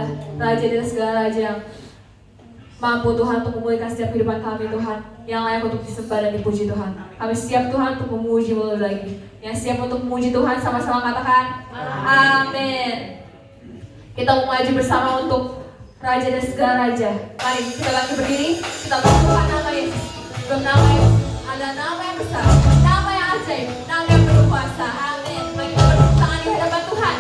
adalah Raja dari segala raja yang mampu Tuhan untuk memulihkan setiap kehidupan kami Tuhan, yang layak untuk disembah dan dipuji Tuhan. Kami siap Tuhan untuk memuji-Mu lagi. Yang siap untuk memuji Tuhan sama-sama katakan amin. Kita mau maju bersama untuk Raja dan segala raja. Mari kita lagi berdiri, kita berdoa nama Yesus. Bernama Yesus ada nama yang besar, nama yang ajaib, nama yang berkuasa. Amin. Mari kita bertepuk tangan di hadapan Tuhan.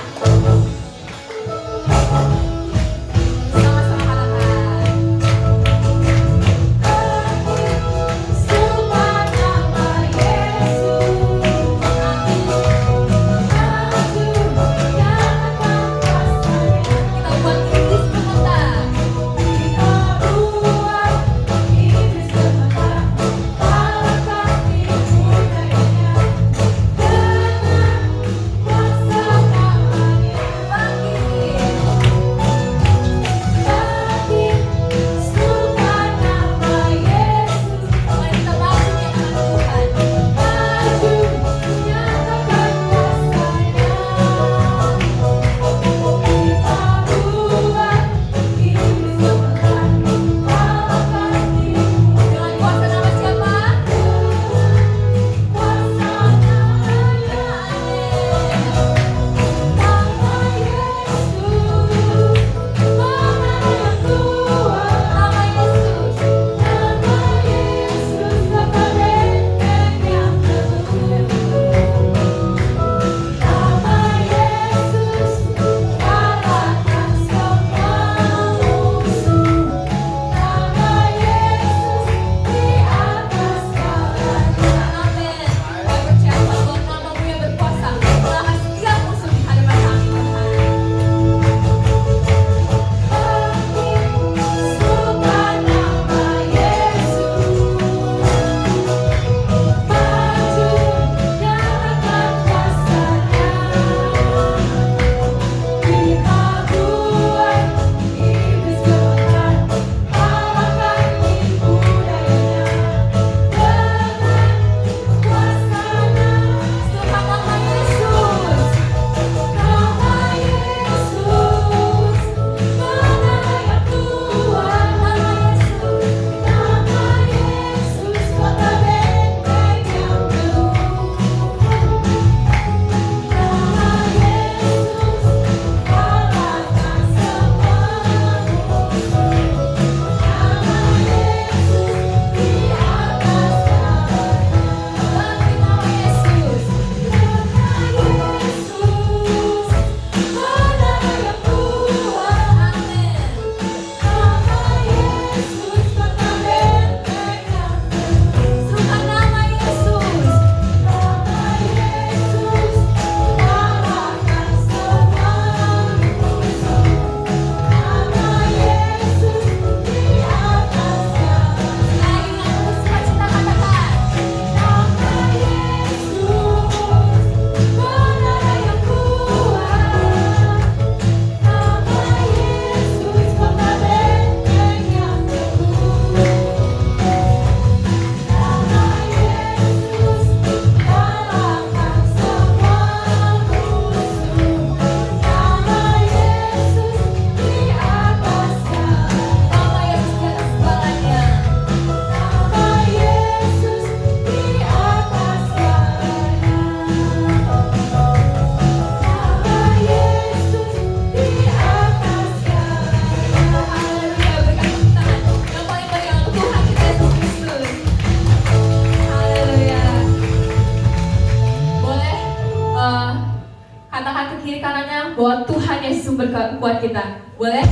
Bahwa Tuhan Yesus sumber kuat kita. Boleh?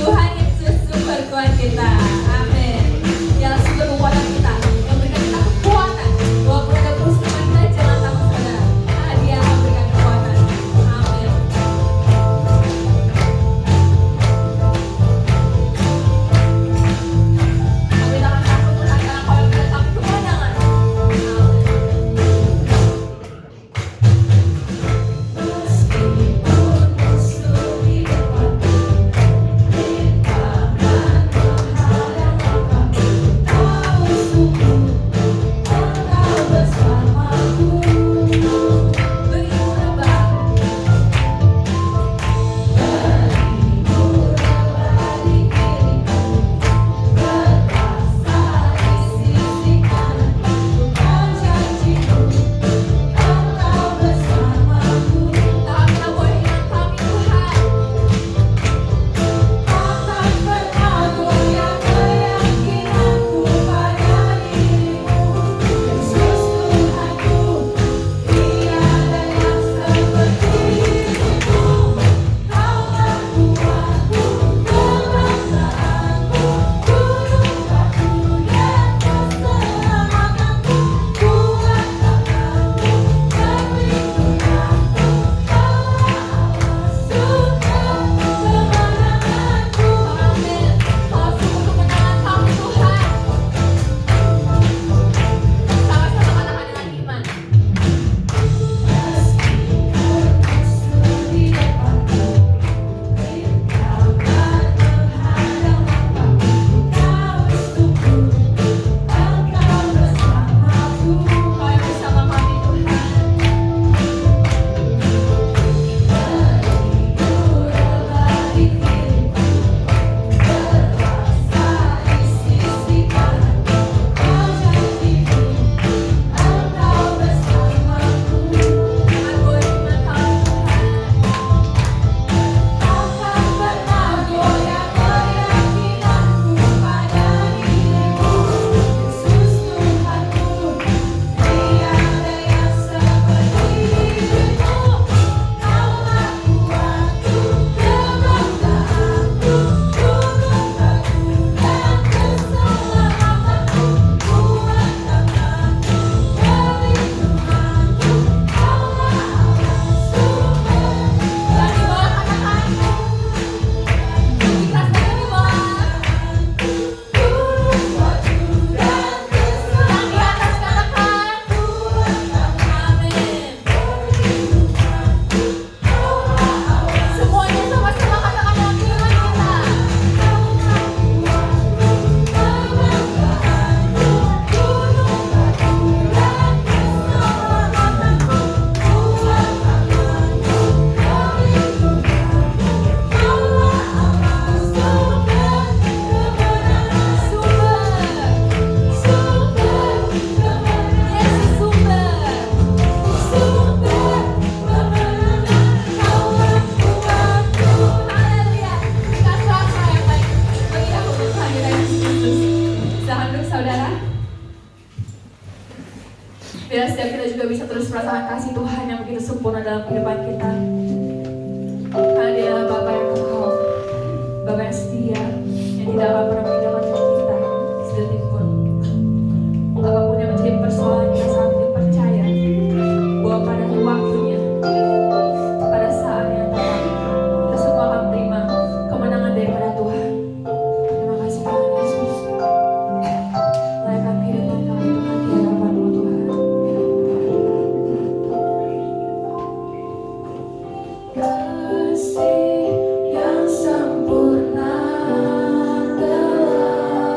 Tuhan Yesus sumber kuat kita. Amin. Yang sumber kekuatan kita, yang berikan kita kekuatan. Walaupun ada musibah kita, jangan takut saudara. Karena Dia akan berikan kekuatan. Amin. Kami takkan takut Tuhan, karena Kau yang berikan kami kemenangan. Amin. Biar setiap kita juga bisa terus merasakan kasih Tuhan yang begitu sempurna dalam kehidupan kita. Karena Dia adalah Bapa yang kekal, Bapa yang setia, yang tidak akan pernah meninggalkan kita sedetik pun. Apapun yang menjadi persoalan, kita selalu percaya bahwa pada waktunya, pada saat yang tepat, kita semua akan terima kemenangan daripada Tuhan. Terima kasih Tuhan Yesus. Layakan kehidupan kami Tuhan di hadapan-Mu Tuhan. Kasih yang sempurna telah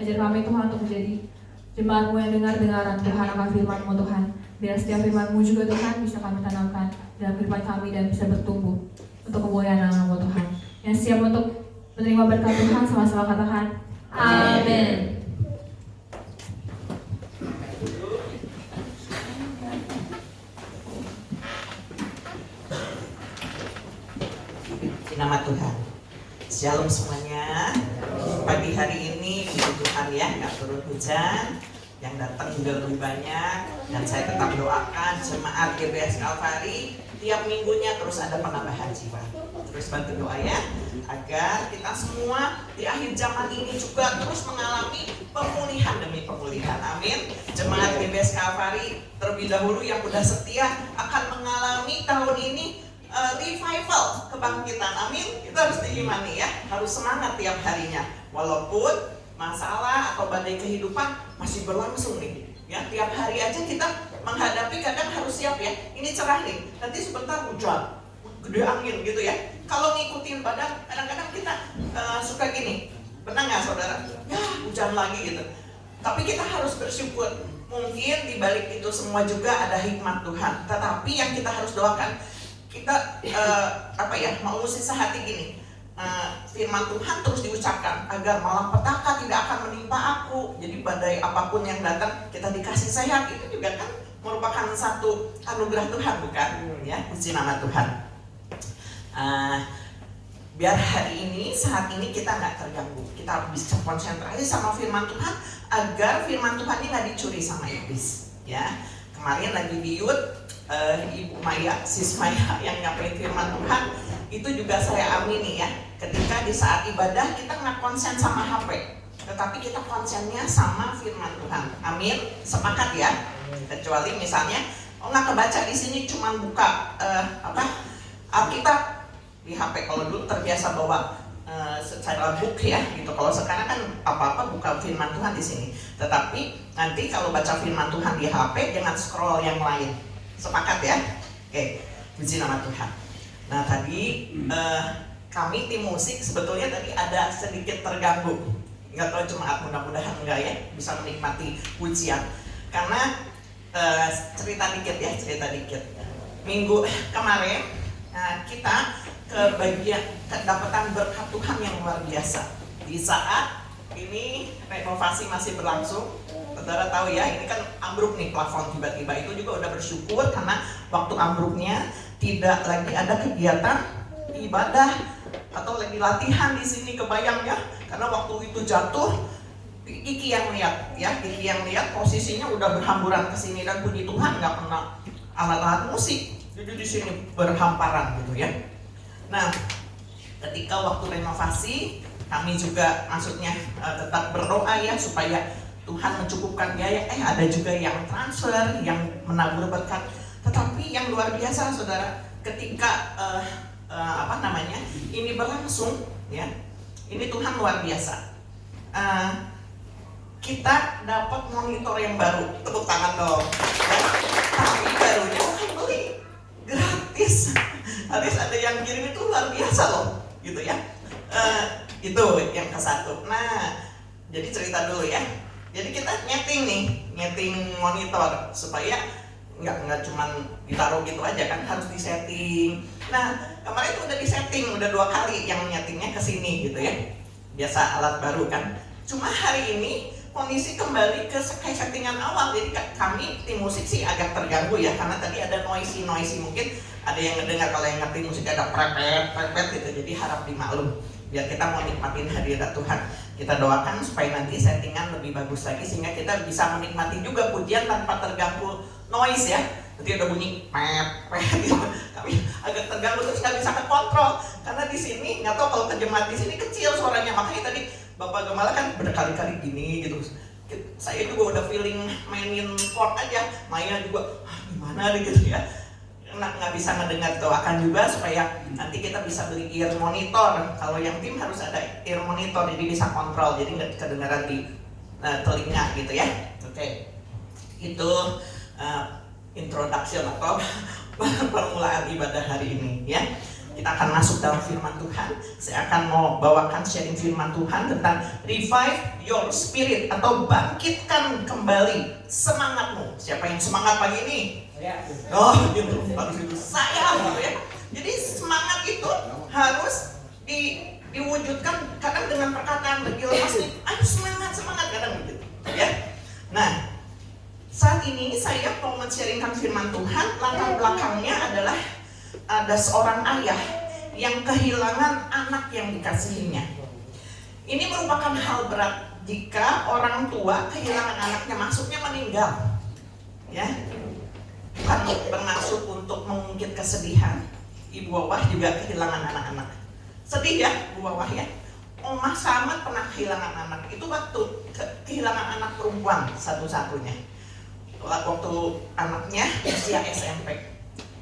ajar kami Tuhan untuk menjadi jemaat-Mu yang dengar-dengaran Tuhan akan firman-Mu Tuhan. Biar setiap firman-Mu juga Tuhan bisa kami tanamkan dalam kehidupan kami dan bisa bertumbuh untuk kemuliaan nama-Mu Tuhan. Yang siap untuk menerima berkat Tuhan sama-sama katakan amin. Nama Tuhan. Shalom semuanya. Pagi hari ini puji Tuhan ya, nggak turun hujan, yang datang juga lebih banyak, dan saya tetap doakan jemaat GBS Kalvari tiap minggunya terus ada penambahan jiwa. Terus bantu doa ya, agar kita semua di akhir zaman ini juga terus mengalami pemulihan demi pemulihan. Amin. Jemaat GBS Kalvari terlebih dahulu yang sudah setia akan mengalami tahun ini revival, kebangkitan. Amin. Itu harus diimani ya, harus semangat tiap harinya. Walaupun masalah atau badai kehidupan masih berlangsung nih ya, tiap hari aja kita menghadapi, kadang harus siap ya. Ini cerah nih, nanti sebentar hujan, gede angin gitu ya. Kalau ngikutin badan, kadang-kadang kita suka gini, pernah nggak saudara? Ya hujan lagi gitu. Tapi kita harus bersyukur, mungkin di balik itu semua juga ada hikmat Tuhan. Tetapi yang kita harus doakan, kita mau sisa hati gini, firman Tuhan terus diucapkan agar malapetaka tidak akan menimpa aku. Jadi badai apapun yang datang kita dikasih sehat, itu juga kan merupakan satu anugerah Tuhan, bukan? Ya, puji nama Tuhan. Biar hari ini, saat ini kita nggak terganggu, kita bisa konsentrasi sama firman Tuhan agar firman Tuhan ini nggak dicuri sama iblis. Ya, kemarin lagi di Yud, Ibu Maya, Sis Maya yang nyampein firman Tuhan, itu juga saya amini ya. Ketika di saat ibadah kita nggak konsen sama HP, tetapi kita konsennya sama firman Tuhan. Amin, sepakat ya. Kecuali misalnya, nggak kebaca di sini, cuma buka Alkitab di HP. Kalau dulu terbiasa bawa secara book ya, gitu. Kalau sekarang kan apa-apa buka firman Tuhan di sini. Tetapi nanti kalau baca firman Tuhan di HP, jangan scroll yang lain. Sepakat ya? Oke, puji nama Tuhan. Nah tadi kami tim musik sebetulnya tadi ada sedikit terganggu. Nggak tahu jemaat, mudah-mudahan enggak ya, bisa menikmati pujian. Karena cerita dikit. Minggu kemarin kita kedapatan berkat Tuhan yang luar biasa. Di saat ini renovasi masih berlangsung, saudara tahu ya, ini kan ambruk nih plafon tiba-tiba. Itu juga udah bersyukur karena waktu ambruknya tidak lagi ada kegiatan ibadah atau lagi latihan di sini, kebayang ya? Karena waktu itu jatuh, Iki yang lihat posisinya udah berhamburan ke sini, dan puji Tuhan nggak kena alat-alat musik, jadi di sini berhamparan gitu ya. Nah, ketika waktu renovasi kami juga maksudnya tetap berdoa ya supaya Tuhan mencukupkan biaya. Ada juga yang transfer, yang menabur berkat. Tetapi yang luar biasa saudara, ketika ini berlangsung ya, ini Tuhan luar biasa. Kita dapat monitor yang baru, tepuk tangan dong ya. Tapi barunya bukan beli, gratis. Habis ada yang kirim, itu luar biasa loh gitu ya. Itu yang ke satu. Nah, jadi cerita dulu ya. Jadi kita nyeting monitor supaya nggak cuman ditaruh gitu aja kan, harus disetting. Nah, kemarin itu udah disetting, udah 2 kali yang nyetingnya ke sini gitu ya. Biasa alat baru kan. Cuma hari ini kondisi kembali ke kayak settingan awal. Jadi kami tim musik sih agak terganggu ya, karena tadi ada noisy mungkin ada yang ngedengar kalau yang ngerti musik ada prepet gitu. Jadi harap dimaklum. Biar kita mau nikmatin hadirat Tuhan, kita doakan supaya nanti settingan lebih bagus lagi sehingga kita bisa menikmati juga pujian tanpa terganggu noise ya. Nanti udah bunyi gitu. Tapi agak terganggu terus nggak bisa kontrol karena di sini nggak tahu, kalau ke jemaat di sini kecil suaranya. Makanya tadi Bapak Gembala kan berkali-kali gini gitu. Saya juga udah feeling mainin chord aja, Maya juga gimana gitu ya. Nggak bisa mendengar. Doakan juga supaya nanti kita bisa beli ear monitor. Kalau yang tim harus ada ear monitor, jadi bisa kontrol, jadi nggak kedengaran di telinga gitu ya. Oke. Itu introduction atau permulaan ibadah hari ini ya. Kita kita akan masuk dalam firman Tuhan. Saya akan mau bawakan sharing firman Tuhan tentang revive your spirit atau bangkitkan kembali semangatmu. Siapa yang semangat pagi ini? Oh, gitu. Harus itu saya gitu ya. Jadi semangat itu harus diwujudkan kadang dengan perkataan bagi lemas nih, ayo semangat kadang begitu ya. Nah, saat ini saya mau men-sharingkan firman Tuhan. Latar belakangnya adalah ada seorang ayah yang kehilangan anak yang dikasihinya. Ini merupakan hal berat jika orang tua kehilangan anaknya, maksudnya meninggal. Ya, bukan bermaksud untuk mengungkit kesedihan. Ibu Wawah juga kehilangan anak-anak. Sedih ya, Bu Wawah ya. Omah Samad pernah kehilangan anak. Itu waktu kehilangan anak perempuan satu-satunya. Waktu anaknya usia SMP.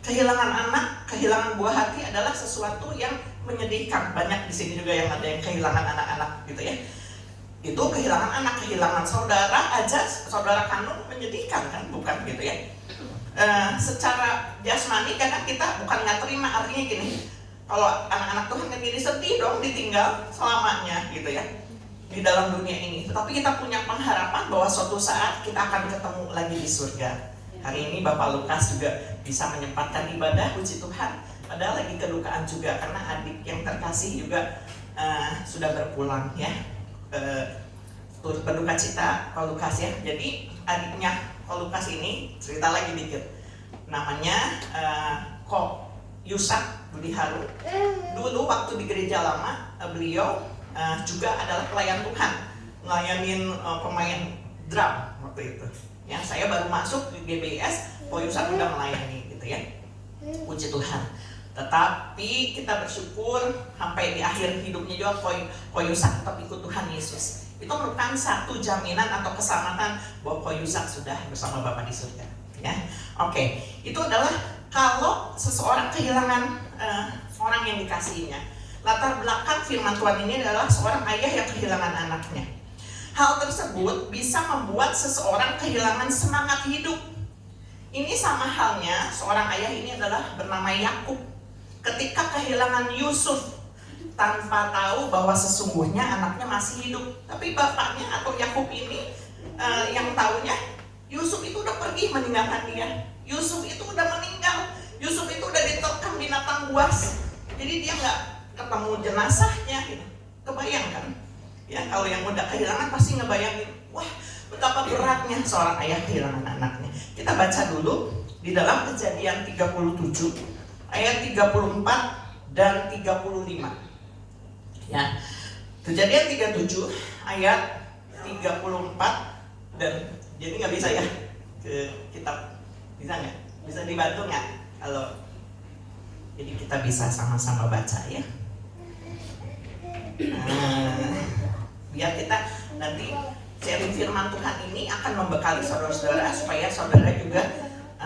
Kehilangan anak, kehilangan buah hati adalah sesuatu yang menyedihkan. Banyak di sini juga yang ada yang kehilangan anak-anak gitu ya. Itu kehilangan anak, kehilangan saudara aja, saudara kandung menyedihkan kan, bukan gitu ya. Secara jasmani kadang kita bukan nggak terima, artinya gini, kalau anak-anak Tuhan kan jadi sedih dong ditinggal selamanya gitu ya di dalam dunia ini. Tetapi kita punya pengharapan bahwa suatu saat kita akan ketemu lagi di surga. Hari ini Bapak Lukas juga bisa menyempatkan ibadah, puji Tuhan. Padahal lagi kedukaan juga karena adik yang terkasih juga sudah berpulang ya. Berduka cita Pak Lukas ya. Jadi adiknya Pak Lukas ini cerita lagi dikit. Namanya Ko Yusak Budi Haru. Dulu waktu di gereja lama beliau juga adalah pelayan Tuhan, ngelayanin pemain drum waktu itu. Yang saya baru masuk di GBS, Ko Yusak udah melayani gitu ya. Puji Tuhan. Tetapi kita bersyukur sampai di akhir hidupnya juga Ko Yusak tetap ikut Tuhan Yesus. Itu merupakan satu jaminan atau keselamatan bahwa Ko Yusak sudah bersama Bapa di surga. Ya, oke. Itu adalah kalau seseorang kehilangan orang yang dikasihinya. Latar belakang firman Tuhan ini adalah seorang ayah yang kehilangan anaknya. Hal tersebut bisa membuat seseorang kehilangan semangat hidup. Ini sama halnya seorang ayah ini adalah bernama Yakub. Ketika kehilangan Yusuf tanpa tahu bahwa sesungguhnya anaknya masih hidup. Tapi bapaknya atau Yakub ini yang taunya Yusuf itu udah pergi meninggalkan dia. Yusuf itu udah meninggal. Yusuf itu udah diterkam binatang buas. Jadi dia nggak ketemu jenazahnya. Gitu. Kebayangkan? Ya, kalau yang udah kehilangan pasti ngebayangin, wah betapa beratnya seorang ayah kehilangan anaknya. Kita baca dulu di dalam Kejadian 37 ayat 34 dan 35. Ya, Kejadian 37 ayat 34 dan jadi nggak bisa ya ke kitab, bisa nggak? Bisa dibantu nggak? Kalau jadi kita bisa sama-sama baca ya. Biar kita nanti sharing firman Tuhan ini akan membekali saudara-saudara supaya saudara juga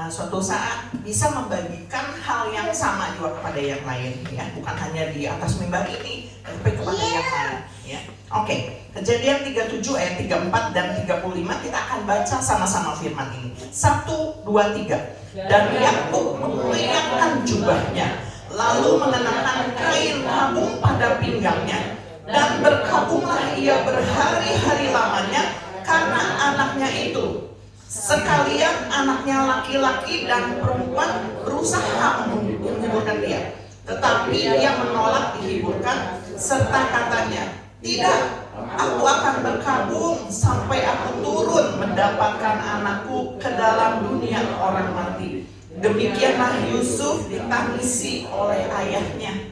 suatu saat bisa membagikan hal yang sama juga kepada yang lain ya, bukan hanya di atas mimbar ini tapi kepada yang lain ya. Oke, Kejadian 37 ayat 34 dan 35 kita akan baca sama-sama firman ini. 1, 2, 3. Dan Yakub mengenakan jubahnya, lalu mengenakan kain kabung pada pinggangnya, dan berkabunglah ia berhari-hari lamanya karena anaknya itu. Sekalian anaknya laki-laki dan perempuan berusaha menghiburkan dia, tetapi dia menolak dihiburkan serta katanya, tidak, aku akan berkabung sampai aku turun mendapatkan anakku ke dalam dunia orang mati. Demikianlah Yusuf ditangisi oleh ayahnya.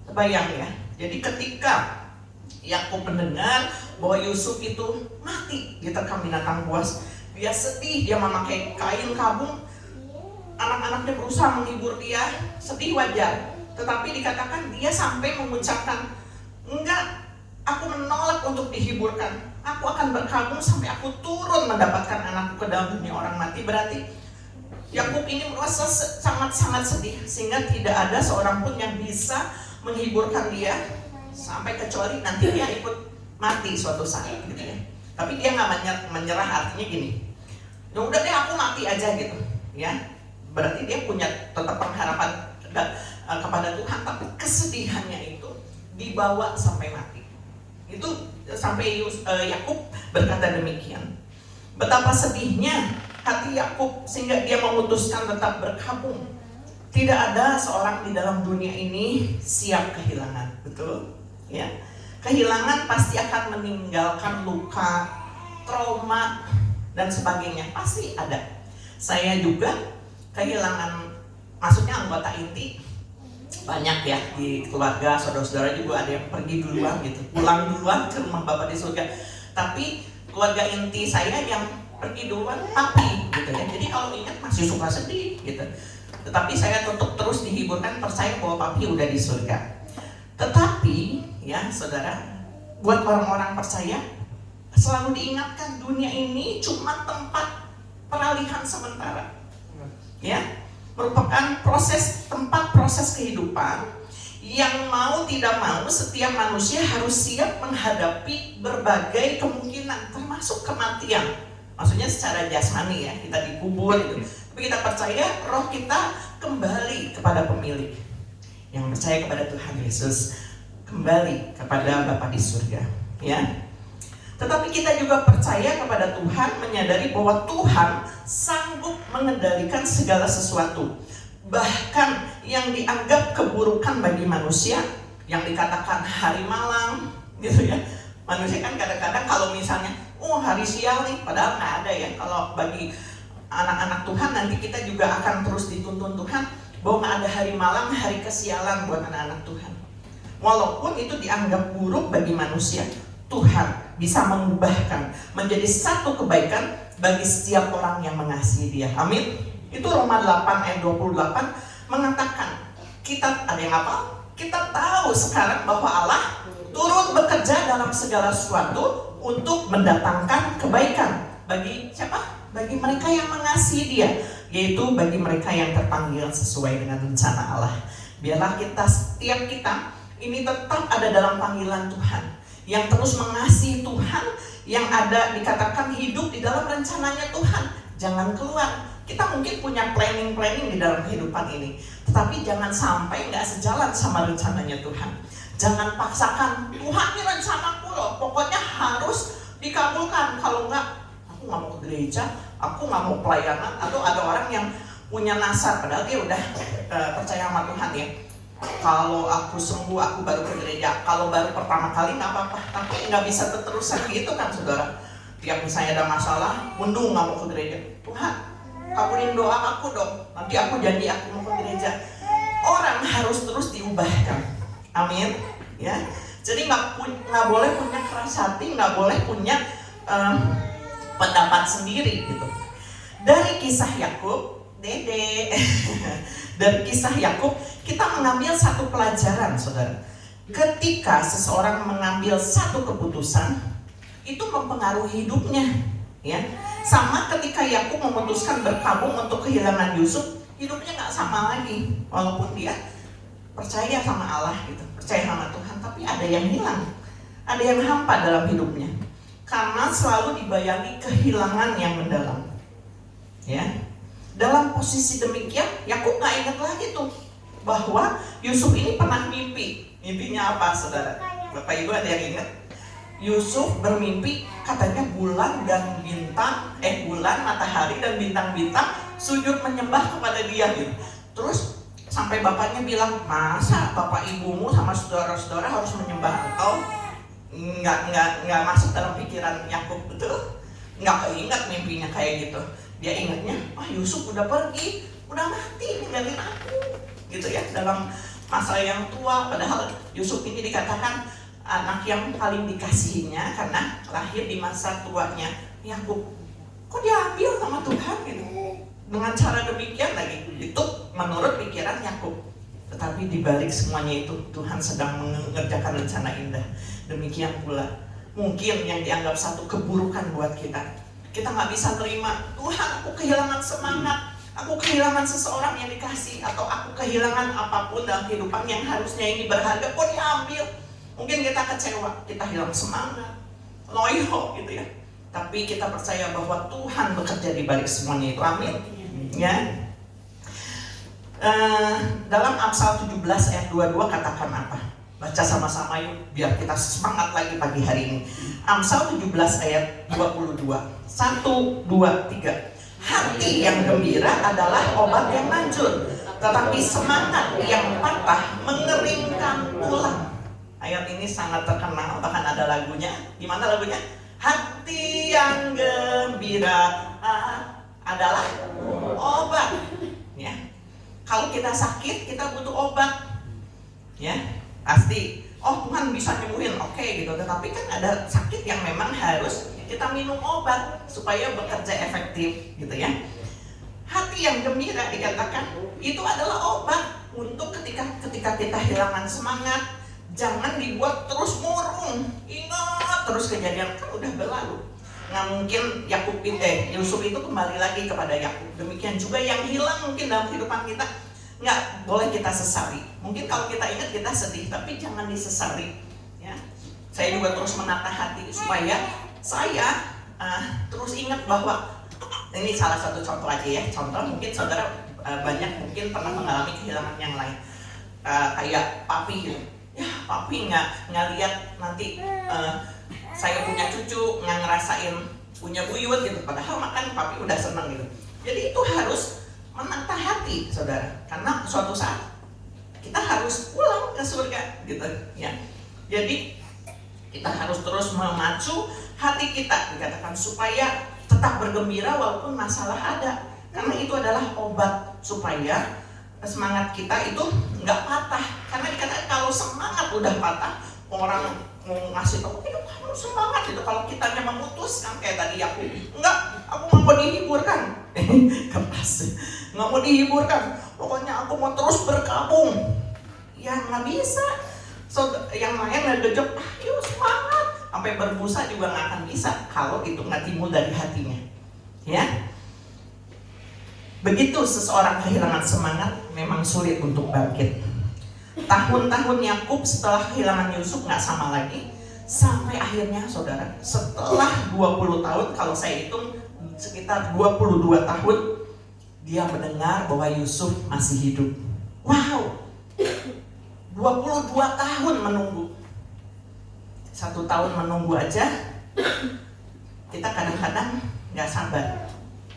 Kebayang ya? Jadi ketika Yakub mendengar bahwa Yusuf itu mati diterkam binatang buas, dia sedih, dia memakai kain kabung. Anak-anaknya berusaha menghibur dia, sedih wajar. Tetapi dikatakan dia sampai mengucapkan, enggak, aku menolak untuk dihiburkan. Aku akan berkabung sampai aku turun mendapatkan anakku ke dalam dunia orang mati. Berarti Yakub ini merasa sangat-sangat sedih, sehingga tidak ada seorang pun yang bisa menghiburkan dia sampai kecuali nanti dia ikut mati suatu saat gitu ya. Tapi dia nggak menyerah, artinya gini, ya udah deh aku mati aja gitu ya. Berarti dia punya tetap pengharapan kepada Tuhan, tapi kesedihannya itu dibawa sampai mati. Itu sampai Yakub berkata demikian. Betapa sedihnya hati Yakub sehingga dia memutuskan tetap berkabung. Tidak ada seorang di dalam dunia ini siap kehilangan, betul? Ya, kehilangan pasti akan meninggalkan luka, trauma, dan sebagainya. Pasti ada. Saya juga kehilangan, maksudnya anggota inti banyak ya di keluarga, saudara-saudara juga ada yang pergi duluan gitu, pulang duluan ke rumah Bapa di surga. Tapi keluarga inti saya yang pergi duluan papi gitu ya. Jadi kalau ingat masih suka sedih gitu. Tetapi saya tetap terus dihiburkan, percaya bahwa papi udah di surga. Tetapi ya saudara, buat orang-orang percaya selalu diingatkan dunia ini cuma tempat peralihan sementara. Ya, merupakan tempat proses kehidupan yang mau tidak mau setiap manusia harus siap menghadapi berbagai kemungkinan termasuk kematian. Maksudnya secara jasmani ya, kita dikubur gitu. Tapi kita percaya roh kita kembali kepada pemilik. Yang percaya kepada Tuhan Yesus kembali kepada Bapa di surga, ya. Tetapi kita juga percaya kepada Tuhan, menyadari bahwa Tuhan sanggup mengendalikan segala sesuatu. Bahkan yang dianggap keburukan bagi manusia, yang dikatakan hari malam gitu ya. Manusia kan kadang-kadang kalau misalnya hari sial nih, padahal nggak ada ya. Kalau bagi anak-anak Tuhan nanti kita juga akan terus dituntun Tuhan bahwa nggak ada hari malam, hari kesialan buat anak-anak Tuhan. Walaupun itu dianggap buruk bagi manusia, Tuhan bisa mengubahkan menjadi satu kebaikan bagi setiap orang yang mengasihi Dia. Amin. Itu Roma 8 ayat 28 mengatakan, kita ada yang apa? Kita tahu sekarang bahwa Allah turut bekerja dalam segala sesuatu untuk mendatangkan kebaikan bagi siapa? Bagi mereka yang mengasihi Dia, yaitu bagi mereka yang terpanggil sesuai dengan rencana Allah. Biarlah setiap kita ini tetap ada dalam panggilan Tuhan, yang terus mengasihi Tuhan, yang ada dikatakan hidup di dalam rencananya Tuhan. Jangan keluar. Kita mungkin punya planning di dalam kehidupan ini, tetapi jangan sampai nggak sejalan sama rencananya Tuhan. Jangan paksakan, Tuhan ini rencanaku loh, pokoknya harus dikabulkan. Kalau nggak, aku nggak mau ke gereja, aku nggak mau pelayanan. Atau ada orang yang punya nasar, padahal dia udah percaya sama Tuhan ya. Kalau aku sembuh, aku baru ke gereja. Kalau baru pertama kali nggak apa-apa, tapi nggak bisa terus-terusan gitu kan saudara. Tiap misalnya ada masalah, mundur nggak mau ke gereja. Tuhan, kabulin doa aku dong. Nanti aku janji aku mau ke gereja. Orang harus terus diubahkan. Amin. Ya. Jadi nggak boleh punya keras hati, nggak boleh punya pendapat sendiri gitu. Dari kisah Yakub, dari kisah Yakub kita mengambil satu pelajaran, saudara. Ketika seseorang mengambil satu keputusan, itu mempengaruhi hidupnya, ya. Sama ketika Yakub memutuskan berkabung untuk kehilangan Yusuf, hidupnya nggak sama lagi. Walaupun dia percaya sama Allah gitu, percaya sama Tuhan, tapi ada yang hilang, ada yang hampa dalam hidupnya, karena selalu dibayangi kehilangan yang mendalam, ya. Dalam posisi demikian, Yakub nggak ingat lagi tuh bahwa Yusuf ini pernah mimpi. Mimpinya apa, saudara? Bapak Ibu ada yang ingat? Yusuf bermimpi katanya bulan, matahari dan bintang-bintang sujud menyembah kepada dia gitu. Terus sampai bapaknya bilang, masa bapak ibumu sama saudara-saudara harus menyembah engkau? Nggak masuk dalam pikiran Yakub, betul? Nggak keinget mimpinya kayak gitu. Dia ingatnya, Yusuf udah pergi, udah mati, ninggalin aku gitu ya, dalam masa yang tua. Padahal Yusuf ini dikatakan anak yang paling dikasihinya karena lahir di masa tuanya Yakub. Kok diambil sama Tuhan gitu? Dengan cara demikian lagi, itu menurut pikiran Yakub. Tetapi di balik semuanya itu Tuhan sedang mengerjakan rencana indah. Demikian pula mungkin yang dianggap satu keburukan buat kita. Kita nggak bisa terima, Tuhan aku kehilangan semangat, aku kehilangan seseorang yang dikasih, atau aku kehilangan apapun dalam kehidupan yang harusnya ini berharga, kok diambil. Mungkin kita kecewa, kita hilang semangat, loyo gitu ya. Tapi kita percaya bahwa Tuhan bekerja di balik semuanya itu, amin. Ya. Dalam Amsal 17 ayat 22 katakan apa? Baca sama-sama yuk, biar kita semangat lagi pagi hari ini. Amsal 17 ayat 22. 1, 2, 3. Hati yang gembira adalah obat yang manjur, tetapi semangat yang patah mengeringkan tulang. Ayat ini sangat terkenal, bahkan ada lagunya. Gimana lagunya? Hati yang gembira adalah obat. Ya, kalau kita sakit, kita butuh obat. Ya, pasti. Oh, Tuhan bisa nyembuhin, oke gitu. Tetapi kan ada sakit yang memang harus kita minum obat supaya bekerja efektif, gitu ya. Hati yang gembira dikatakan itu adalah obat untuk ketika kita kehilangan semangat. Jangan dibuat terus murung. Ingat terus kejadian kan udah berlalu. Nggak mungkin Yusuf itu kembali lagi kepada Yakub. Demikian juga yang hilang mungkin dalam kehidupan kita nggak boleh kita sesali. Mungkin kalau kita ingat kita sedih, tapi jangan disesali. Ya, saya juga terus menata hati supaya saya terus ingat bahwa ini salah satu contoh aja ya. Contoh mungkin saudara banyak mungkin pernah mengalami kehilangan yang lain. Kayak papi gitu. Ya, papi nggak lihat nanti saya punya cucu, nggak ngerasain punya buyut gitu. Padahal makan papi udah seneng gitu. Jadi itu harus menata hati, saudara. Karena suatu saat kita harus pulang ke surga, gitu ya. Jadi kita harus terus memacu hati kita, dikatakan supaya tetap bergembira walaupun masalah ada. Karena itu adalah obat supaya semangat kita itu nggak patah. Karena dikatakan kalau semangat udah patah, orang mau ngasih tahu, kamu semangat itu. Kalau kitanya memutuskan kayak tadi aku, enggak, aku nggak mau dihiburkan, keras, nggak mau dihiburkan. Pokoknya aku mau terus berkabung. Ya nggak bisa. Yang lain ngegejek, ayo semangat, sampai berbusa juga nggak akan bisa kalau itu nggak timbul dari hatinya. Ya. Begitu seseorang kehilangan semangat, memang sulit untuk bangkit. Tahun-tahun Yakub setelah kehilangan Yusuf nggak sama lagi, sampai akhirnya saudara, setelah 20 tahun, kalau saya hitung sekitar 22 tahun, dia mendengar bahwa Yusuf masih hidup. Wow, 22 tahun menunggu. 1 tahun menunggu aja, kita kadang-kadang nggak sabar.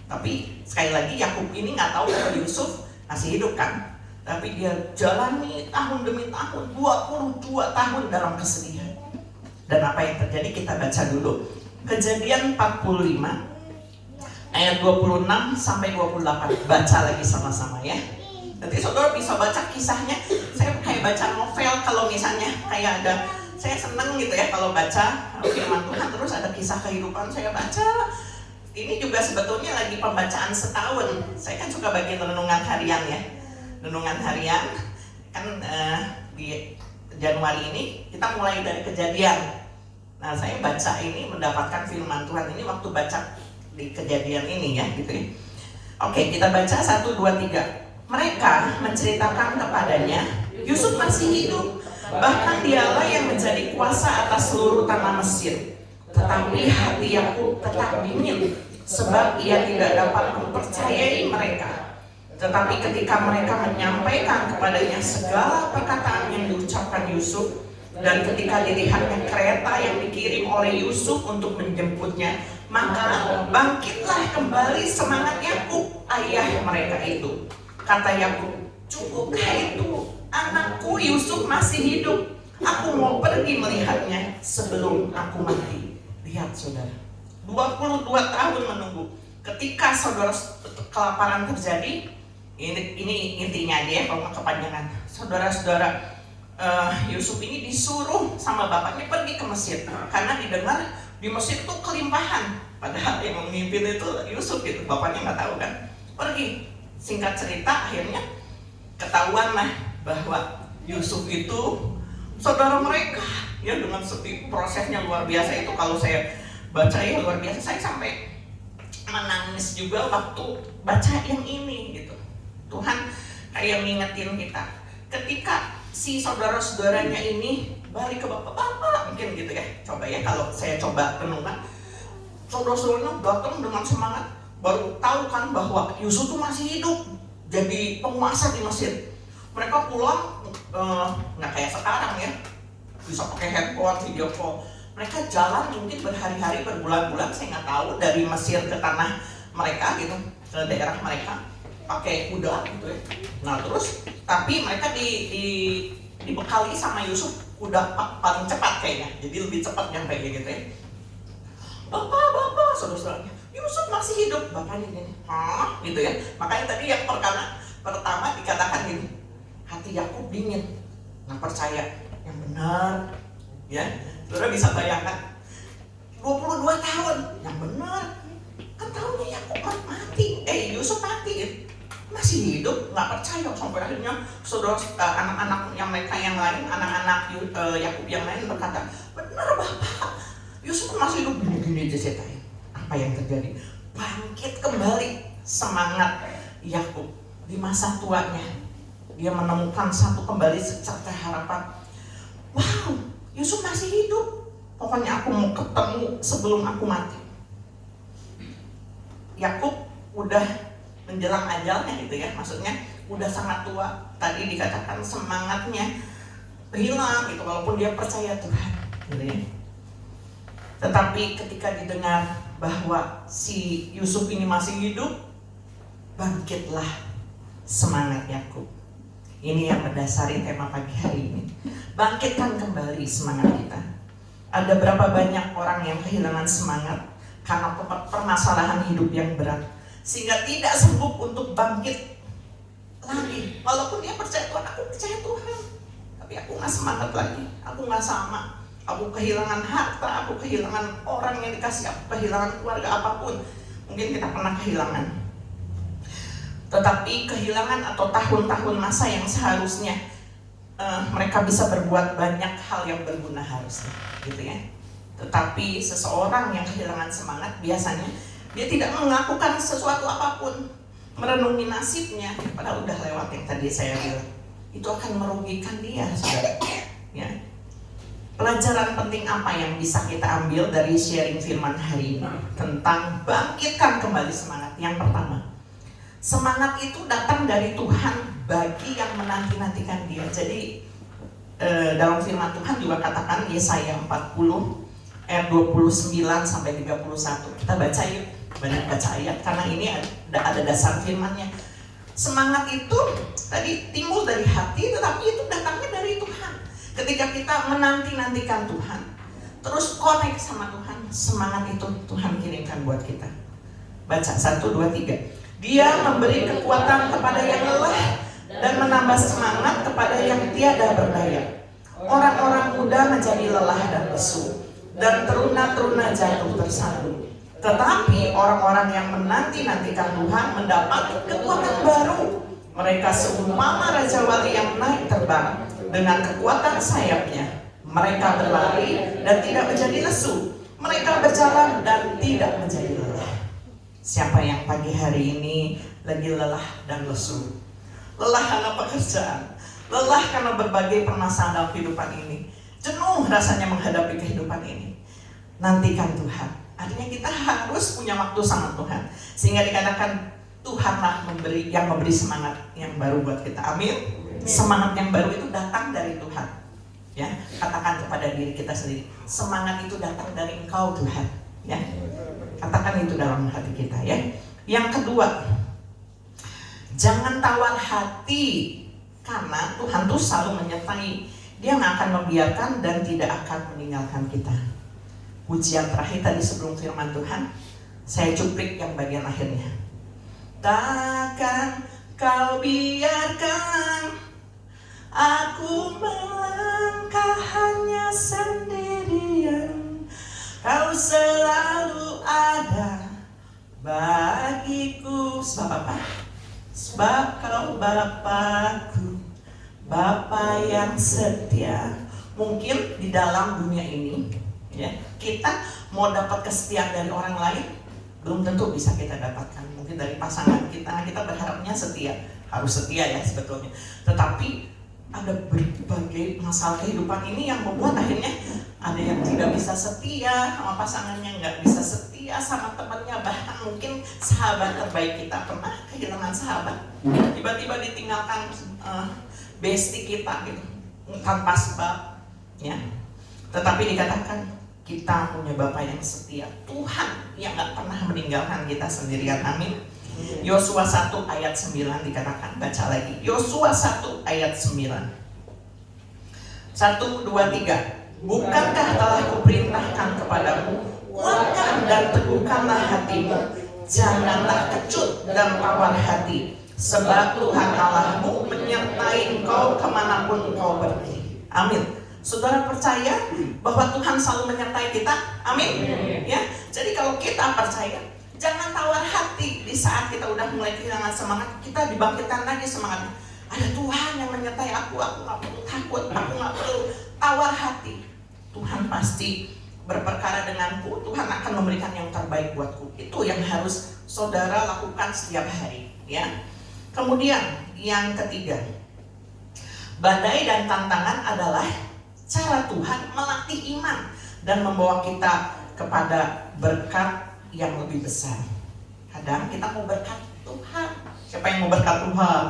Tapi sekali lagi Yakub ini nggak tahu kalau Yusuf masih hidup kan. Tapi dia jalani tahun demi tahun, 22 tahun dalam kesedihan. Dan apa yang terjadi kita baca dulu. Kejadian 45 ayat 26 sampai 28. Baca lagi sama-sama ya. Nanti saudara bisa baca kisahnya. Saya kayak baca novel kalau misalnya kayak ada, saya seneng gitu ya kalau baca firman Tuhan terus ada kisah kehidupan saya baca. Ini juga sebetulnya lagi pembacaan setahun. Saya kan suka bagian renungan harian ya. Renungan harian kan di Januari ini kita mulai dari Kejadian. Nah saya baca ini mendapatkan firman Tuhan ini waktu baca di Kejadian ini ya gitu ya. Oke, kita baca 1, 2, 3. Mereka menceritakan kepadanya Yusuf masih hidup, bahkan dialah yang menjadi kuasa atas seluruh tanah Mesir. Tetapi hati Yakub tetap dingin sebab ia tidak dapat mempercayai mereka. Tetapi ketika mereka menyampaikan kepadanya segala perkataan yang diucapkan Yusuf, dan ketika dilihatnya kereta yang dikirim oleh Yusuf untuk menjemputnya, maka bangkitlah kembali semangat Yakub, ayah mereka itu. Kata Yakub, cukuplah itu, anakku Yusuf masih hidup. Aku mau pergi melihatnya sebelum aku mati. Lihat saudara, 22 tahun menunggu. Ketika saudara kelaparan terjadi, ini intinya aja ya, kalau nggak kepanjangan. Saudara-saudara, Yusuf ini disuruh sama bapaknya pergi ke Mesir karena didengar di Mesir itu kelimpahan. Padahal yang memimpin itu Yusuf gitu, bapaknya nggak tahu kan. Pergi. Singkat cerita akhirnya ketahuan lah bahwa Yusuf itu saudara mereka. Ya dengan prosesnya luar biasa itu, kalau saya baca ya luar biasa. Saya sampai menangis juga waktu baca yang ini gitu. Tuhan kayak ngingetin kita ketika si saudara-saudaranya ini balik ke bapak-bapak mungkin gitu ya. Coba ya kalau saya coba renungan, saudara-saudaranya datang dengan semangat, baru tahu kan bahwa Yusuf tuh masih hidup. jadi penguasa di Mesir. Mereka pulang nggak kayak sekarang ya, bisa pakai handphone, video call. Mereka jalan mungkin berhari-hari, berbulan-bulan, saya nggak tahu, dari Mesir ke tanah mereka gitu, ke daerah mereka, pakai kuda gitu ya. Nah terus, tapi mereka dibekali sama Yusuf kuda paling cepat kayaknya, jadi lebih cepat nyampe gitu ya. Bapak, saudara-saudaranya, Yusuf masih hidup. Bapaknya gini, hah? Gitu ya. Makanya tadi yang pertama dikatakan gini, hati Yakub dingin, nggak percaya. Yang benar, ya. Saudara bisa bayangkan, 22 tahun, yang benar. Kan tahunnya Yakub mati, Yusuf mati ya. Masih hidup, nggak percaya. Sampai akhirnya saudara, anak-anak yang mereka yang lain, anak-anak Yakub yang lain berkata, benar Bapak, Yusuf masih hidup. Gini-gini aja ceritain apa yang terjadi. Bangkit kembali semangat Yakub di masa tuanya. Dia menemukan kembali secerca harapan. Wow, Yusuf masih hidup. Pokoknya aku mau ketemu sebelum aku mati. Yakub udah menjelang ajalnya gitu ya, maksudnya udah sangat tua. Tadi dikatakan semangatnya hilang gitu, walaupun dia percaya Tuhan gitu ya. Tetapi ketika didengar bahwa si Yusuf ini masih hidup, bangkitlah semangat Yakub. Ini yang mendasari tema pagi hari ini. Bangkitkan kembali semangat kita. Ada berapa banyak orang yang kehilangan semangat karena permasalahan hidup yang berat, sehingga tidak sanggup untuk bangkit lagi. Walaupun dia percaya Tuhan, aku percaya Tuhan, tapi aku gak semangat lagi, aku gak sama. Aku kehilangan harta, aku kehilangan orang yang dikasih, aku kehilangan keluarga, apapun. Mungkin kita pernah kehilangan. Tetapi kehilangan atau tahun-tahun masa yang seharusnya mereka bisa berbuat banyak hal yang berguna harusnya, gitu ya. Tetapi seseorang yang kehilangan semangat biasanya dia tidak melakukan sesuatu apapun, merenungi nasibnya, padahal udah lewat yang tadi saya bilang. Itu akan merugikan dia, saudara. Ya. Pelajaran penting apa yang bisa kita ambil dari sharing firman hari ini tentang bangkitkan kembali semangat? Yang pertama, semangat itu datang dari Tuhan bagi yang menanti-nantikan Dia. Jadi dalam firman Tuhan juga katakan Yesaya 40 ayat 29 sampai 31. Kita baca yuk, banyak baca ayat karena ini ada dasar firmannya. Semangat itu tadi timbul dari hati, tetapi itu datangnya dari Tuhan. Ketika kita menanti-nantikan Tuhan, terus connect sama Tuhan, semangat itu Tuhan kirimkan buat kita. Baca 1, 2, 3. Dia memberi kekuatan kepada yang lelah dan menambah semangat kepada yang tiada berdaya. Orang-orang muda menjadi lelah dan lesu, dan teruna-teruna jatuh tersandung. Tetapi orang-orang yang menanti-nantikan Tuhan mendapat kekuatan baru. Mereka seumpama Raja Wali yang naik terbang dengan kekuatan sayapnya. Mereka berlari dan tidak menjadi lesu. Mereka berjalan dan tidak menjadi lelah. Siapa yang pagi hari ini lagi lelah dan lesu? Lelah karena pekerjaan, lelah karena berbagai permasalahan dalam kehidupan ini, jenuh rasanya menghadapi kehidupan ini. Nantikan Tuhan. Artinya kita harus punya waktu sama Tuhan, sehingga dikatakan Tuhanlah yang memberi semangat yang baru buat kita. Amin. Semangat yang baru itu datang dari Tuhan. Ya, katakan kepada diri kita sendiri, semangat itu datang dari Engkau Tuhan. Ya, katakan itu dalam hati kita. Ya. Yang kedua, jangan tawar hati, karena Tuhan tuh selalu menyertai. Dia nggak akan membiarkan dan tidak akan meninggalkan kita. Pujian terakhir tadi sebelum firman Tuhan, saya cuplik yang bagian akhirnya. Takkan kau biarkan aku melangkah hanya sendirian. Kau selalu ada bagiku. Sebab apa? Sebab kau Bapakku, Bapa yang setia. Mungkin di dalam dunia ini, ya, kita mau dapat kesetiaan dari orang lain belum tentu bisa kita dapatkan. Mungkin dari pasangan kita berharapnya setia, harus setia ya sebetulnya. Tetapi ada berbagai masalah kehidupan ini yang membuat akhirnya ada yang tidak bisa setia sama pasangannya, nggak bisa setia setia sama temannya, bahkan mungkin sahabat terbaik kita. Pernah kehilangan sahabat, tiba-tiba ditinggalkan bestie kita gitu, tanpa sebab, ya. Tetapi dikatakan kita punya Bapa yang setia, Tuhan yang gak pernah meninggalkan kita sendirian. Amin. Yosua 1 ayat 9 dikatakan, baca lagi. Yosua 1 ayat 9. 1, 2, 3. Bukankah telah kuperintahkan kepadamu, kuatkan dan teguhkanlah hatimu, janganlah kecut dan tawar hati, sebab Tuhan Allahmu menyertai engkau kemanapun engkau pergi. Amin. Saudara percaya bahwa Tuhan selalu menyertai kita? Amin. Ya. Jadi kalau kita percaya, jangan tawar hati di saat kita udah mulai kehilangan semangat, kita dibangkitkan lagi semangatnya. Ada Tuhan yang menyertai aku nggak perlu takut, aku nggak perlu tawar hati. Tuhan pasti berperkara denganku, Tuhan akan memberikan yang terbaik buatku. Itu yang harus saudara lakukan setiap hari, ya. Kemudian yang ketiga, badai dan tantangan adalah cara Tuhan melatih iman dan membawa kita kepada berkat yang lebih besar. Kadang kita mau berkat Tuhan. Siapa yang mau berkat Tuhan?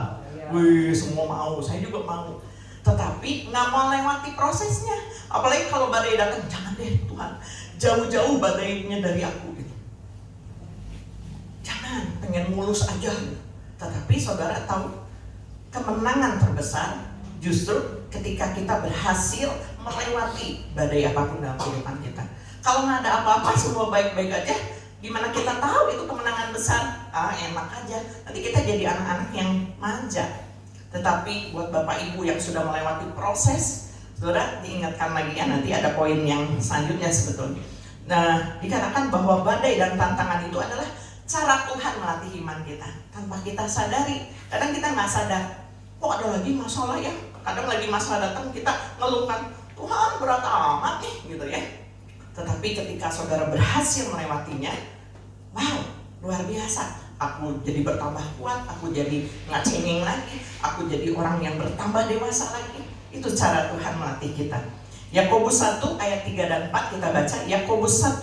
Wih, semua mau, saya juga mau. Tetapi nggak mau lewati prosesnya. Apalagi kalau badai datang, jangan deh Tuhan, jauh-jauh badainya dari aku gitu. Jangan, pengen mulus aja gitu. Tetapi saudara tahu, kemenangan terbesar justru ketika kita berhasil melewati badai apapun dalam kehidupan kita. Kalau nggak ada apa-apa, semua baik-baik aja, gimana kita tahu itu kemenangan besar? Enak aja. Nanti kita jadi anak-anak yang manja. Tetapi buat Bapak Ibu yang sudah melewati proses, saudara diingatkan lagi ya, nanti ada poin yang selanjutnya sebetulnya. Nah, dikatakan bahwa badai dan tantangan itu adalah cara Tuhan melatih iman kita tanpa kita sadari. Kadang kita nggak sadar, kok ada lagi masalah ya? Kadang lagi masalah datang kita ngeluhkan, Tuhan berat amat nih gitu ya. Tetapi ketika saudara berhasil melewatinya, wow, luar biasa. Aku jadi bertambah kuat, aku jadi nggak cengeng lagi, aku jadi orang yang bertambah dewasa lagi. Itu cara Tuhan melatih kita. Yakobus 1 ayat 3 dan 4 kita baca. Yakobus 1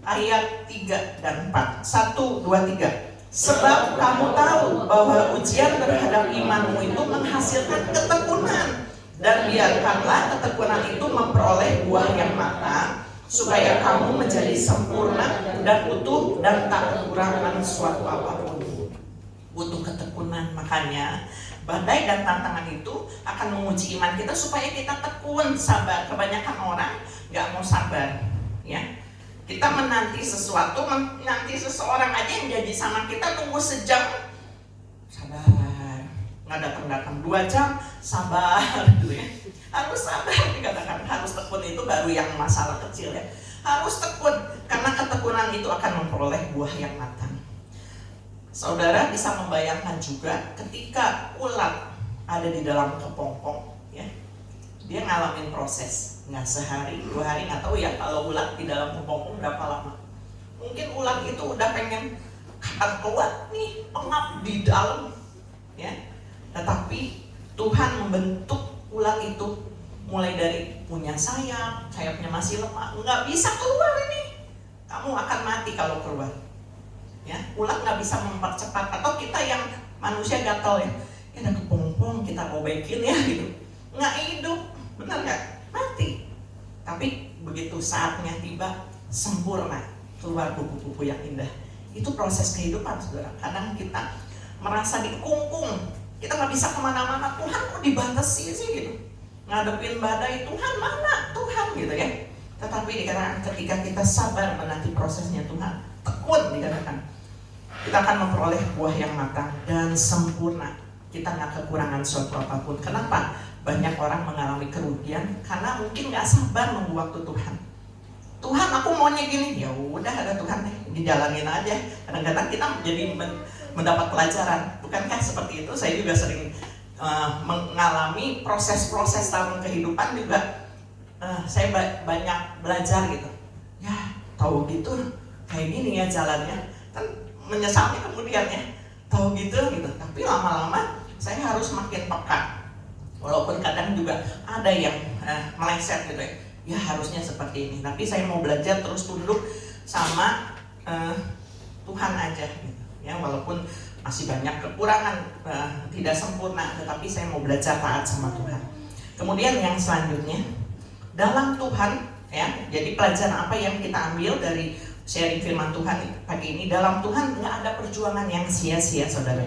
ayat 3 dan 4. 1, 2, 3. Sebab kamu tahu bahwa ujian terhadap imanmu itu menghasilkan ketekunan, dan biarkanlah ketekunan itu memperoleh buah yang matang, supaya kamu menjadi sempurna dan utuh dan tak kekurangan suatu apapun. Butuh ketekunan, makanya badai dan tantangan itu akan menguji iman kita supaya kita tekun, sabar. Kebanyakan orang nggak mau sabar, ya. Kita menanti sesuatu, menanti seseorang aja yang jadi sama kita, tunggu sejam, sabar. Nggak datang-datang 2 jam, sabar gitu ya. Harus sabar, dikatakan harus tekun, itu baru yang masalah kecil ya. Harus tekun, karena ketekunan itu akan memperoleh buah yang matang. Saudara bisa membayangkan juga ketika ulat ada di dalam kepompong, ya, dia ngalamin proses, nggak sehari, 2 hari, nggak tahu ya kalau ulat di dalam kepompong berapa lama. Mungkin ulat itu udah pengen kapan keluar nih, pengap di dalam, ya. Tetapi Tuhan membentuk ulat itu mulai dari punya sayapnya masih lemah, nggak bisa keluar ini, kamu akan mati kalau keluar. Ya, ulat nggak bisa mempercepat, atau kita yang manusia gatal ya, ada kepompong kita mau baikin ya gitu, nggak hidup, benar nggak? Mati. Tapi begitu saatnya tiba, sempurna, keluar kupu-kupu yang indah. Itu proses kehidupan, saudara. Kadang kita merasa dikungkung, kita nggak bisa kemana-mana. Tuhan kok dibatasi sih gitu, ngadepin badai, Tuhan mana Tuhan gitu ya. Tetapi dikatakan ketika kita sabar menanti prosesnya Tuhan, tekun, dikatakan kita akan memperoleh buah yang matang dan sempurna. Kita nggak kekurangan suatu apapun. Kenapa? Banyak orang mengalami kerugian karena mungkin nggak sabar nunggu waktu Tuhan. Tuhan, aku maunya gini, ya udah ada Tuhan deh, dijalanin aja. Kadang-kadang kita jadi mendapat pelajaran. Bukankah seperti itu? Saya juga sering mengalami proses-proses dalam kehidupan juga. Saya banyak belajar gitu. Ya, tahu gitu, kayak gini ya jalannya. Kan menyesalnya kemudian ya, tahu gitu. Tapi lama-lama saya harus makin peka. Walaupun kadang juga ada yang meleset gitu ya. Ya harusnya seperti ini. Tapi saya mau belajar terus tunduk sama Tuhan aja gitu. Ya, walaupun masih banyak kekurangan, tidak sempurna, tetapi saya mau belajar taat sama Tuhan. Kemudian yang selanjutnya, dalam Tuhan, ya, jadi pelajaran apa yang kita ambil dari sharing firman Tuhan pagi ini? Dalam Tuhan nggak ada perjuangan yang sia-sia, saudara.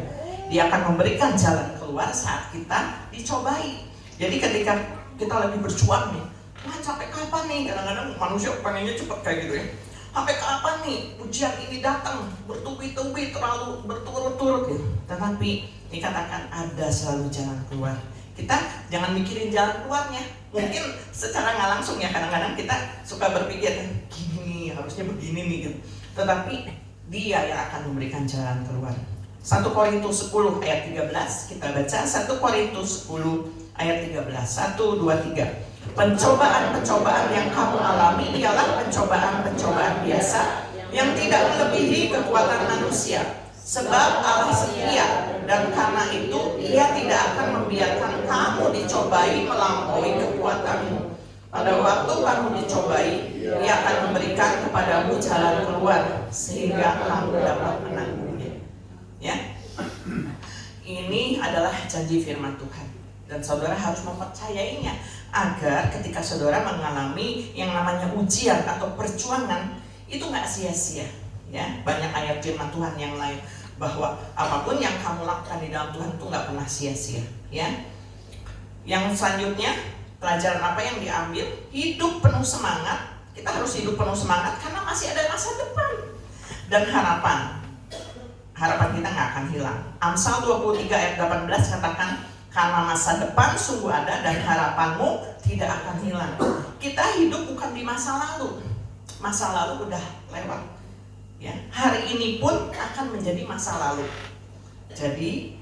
Dia akan memberikan jalan keluar saat kita dicobai. Jadi ketika kita lagi berjuang nih, wah capek kapan nih? Kadang-kadang manusia pengennya cepet kayak gitu ya. Sampai kapan nih ujian ini datang bertubi-tubi, terlalu berturut-turut gitu. Tetapi dikatakan ada selalu jalan keluar. Kita jangan mikirin jalan keluarnya. Mungkin secara nggak langsung ya, kadang-kadang kita suka berpikir gini nih, harusnya begini nih gitu. Tetapi Dia yang akan memberikan jalan keluar. 1 Korintus 10 ayat 13 kita baca. 1 Korintus 10 ayat 13. 1, 2, 3. Pencobaan-pencobaan yang kamu alami ialah pencobaan-pencobaan biasa yang tidak melebihi kekuatan manusia. Sebab Allah setia, dan karena itu Ia tidak akan membiarkan kamu dicobai melampaui kekuatanmu. Pada waktu kamu dicobai, Ia akan memberikan kepadamu jalan keluar sehingga kamu dapat menanggungnya. Ya, ini adalah janji firman Tuhan, dan saudara harus mempercayainya agar ketika saudara mengalami yang namanya ujian atau perjuangan itu nggak sia-sia. Ya, banyak ayat firman Tuhan yang lain bahwa apapun yang kamu lakukan di dalam Tuhan itu nggak pernah sia-sia. Ya, yang selanjutnya pelajaran apa yang diambil? Hidup penuh semangat. Kita harus hidup penuh semangat karena masih ada masa depan dan harapan. Harapan kita nggak akan hilang. Amsal 23 ayat 18 katakan, karena masa depan sungguh ada dan harapanmu tidak akan hilang. Kita hidup bukan di masa lalu. Masa lalu udah lewat. Ya, hari ini pun akan menjadi masa lalu. Jadi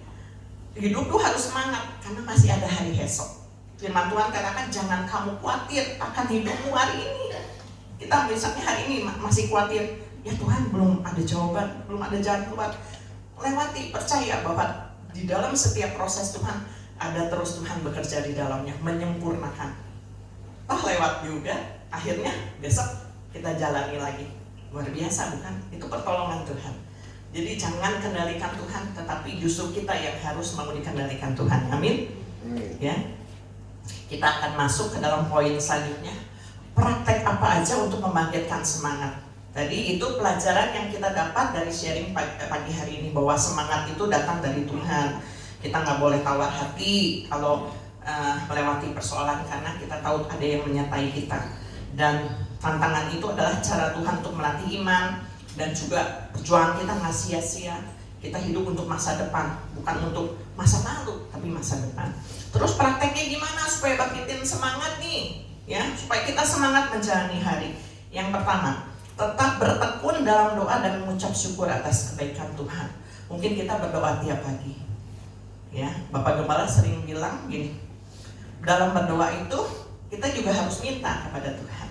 hidup tuh harus semangat karena masih ada hari esok. Firman Tuhan katakan jangan kamu khawatir akan hidupmu hari ini. Kita misalnya hari ini masih khawatir, ya Tuhan belum ada jawaban, belum ada jalan keluar. Lewati, percaya bahwa di dalam setiap proses Tuhan ada terus Tuhan bekerja di dalamnya, menyempurnakan. Lewat juga, akhirnya besok kita jalani lagi. Luar biasa bukan? Itu pertolongan Tuhan. Jadi jangan kendalikan Tuhan, tetapi justru kita yang harus mau dikendalikan Tuhan. Amin. Ya. Kita akan masuk ke dalam poin selanjutnya. Praktek apa aja untuk membangkitkan semangat. Tadi itu pelajaran yang kita dapat dari sharing pagi hari ini, bahwa semangat itu datang dari Tuhan. Kita nggak boleh tawar hati kalau melewati persoalan, karena kita tahu ada yang menyertai kita. Dan tantangan itu adalah cara Tuhan untuk melatih iman, dan juga perjuangan kita nggak sia-sia. Kita hidup untuk masa depan, bukan untuk masa lalu, tapi masa depan. Terus prakteknya gimana supaya bangkitin semangat nih? Ya, supaya kita semangat menjalani hari. Yang pertama, tetap bertekun dalam doa dan mengucap syukur atas kebaikan Tuhan. Mungkin kita berdoa tiap pagi. Ya, Bapak Gembala sering bilang gini, dalam berdoa itu kita juga harus minta kepada Tuhan.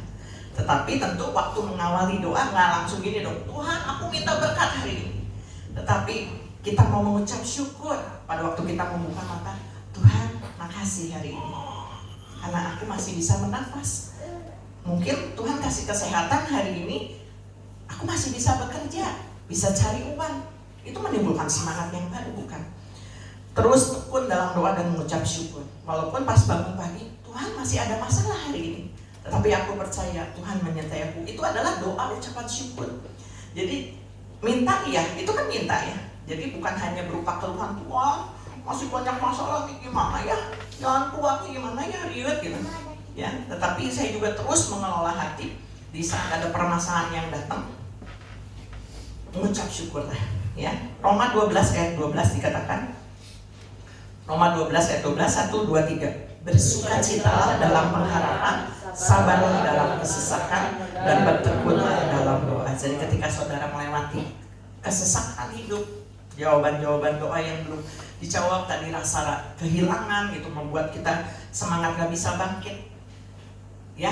Tetapi tentu waktu mengawali doa nggak langsung gini dong, Tuhan aku minta berkat hari ini. Tetapi kita mau mengucap syukur pada waktu kita membuka mata, Tuhan makasih hari ini karena aku masih bisa bernafas. Mungkin Tuhan kasih kesehatan hari ini, aku masih bisa bekerja, bisa cari uang. Itu menimbulkan semangat yang baru, bukan? Terus tekun dalam doa dan mengucap syukur. Walaupun pas bangun pagi, Tuhan masih ada masalah hari ini, tetapi aku percaya Tuhan menyertai aku. Itu adalah doa ucapan syukur. Jadi minta iya, itu kan minta ya. Jadi bukan hanya berupa keluhan, Tuhan masih banyak masalah nih, gimana ya? Jalan keluarnya gimana ya, riwet gitu. Ya, tetapi saya juga terus mengelola hati di saat ada permasalahan yang datang. Mengucap syukurlah, ya. Roma 12 ayat 12 dikatakan. Roma 12 ayat 12, 1, 2, 3. Bersukacitalah dalam pengharapan, sabarlah dalam kesesakan, dan bertekunlah dalam doa. Jadi ketika saudara melewati kesesakan hidup, jawaban-jawaban doa yang belum dijawab tadi, rasa kehilangan itu membuat kita semangat gak bisa bangkit. Ya,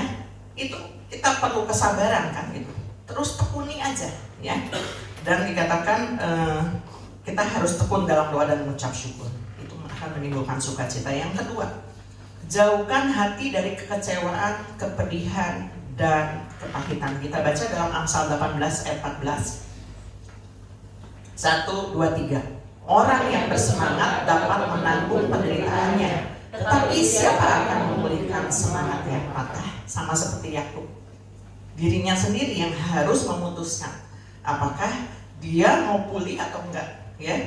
itu kita perlu kesabaran kan gitu. Terus tekuni aja, ya. Dan dikatakan kita harus tekun dalam doa dan mengucap syukur. Itu akan menimbulkan sukacita. Yang kedua, jauhkan hati dari kekecewaan, kepedihan, dan kepahitan. Kita baca dalam Amsal 18 ayat 14. 1, 2, 3. Orang yang bersemangat dapat menanggung penderitaannya, tetapi siapa akan memulihkan semangat yang patah? Sama seperti Yakub, dirinya sendiri yang harus memutuskan apakah dia mau pulih atau enggak, ya.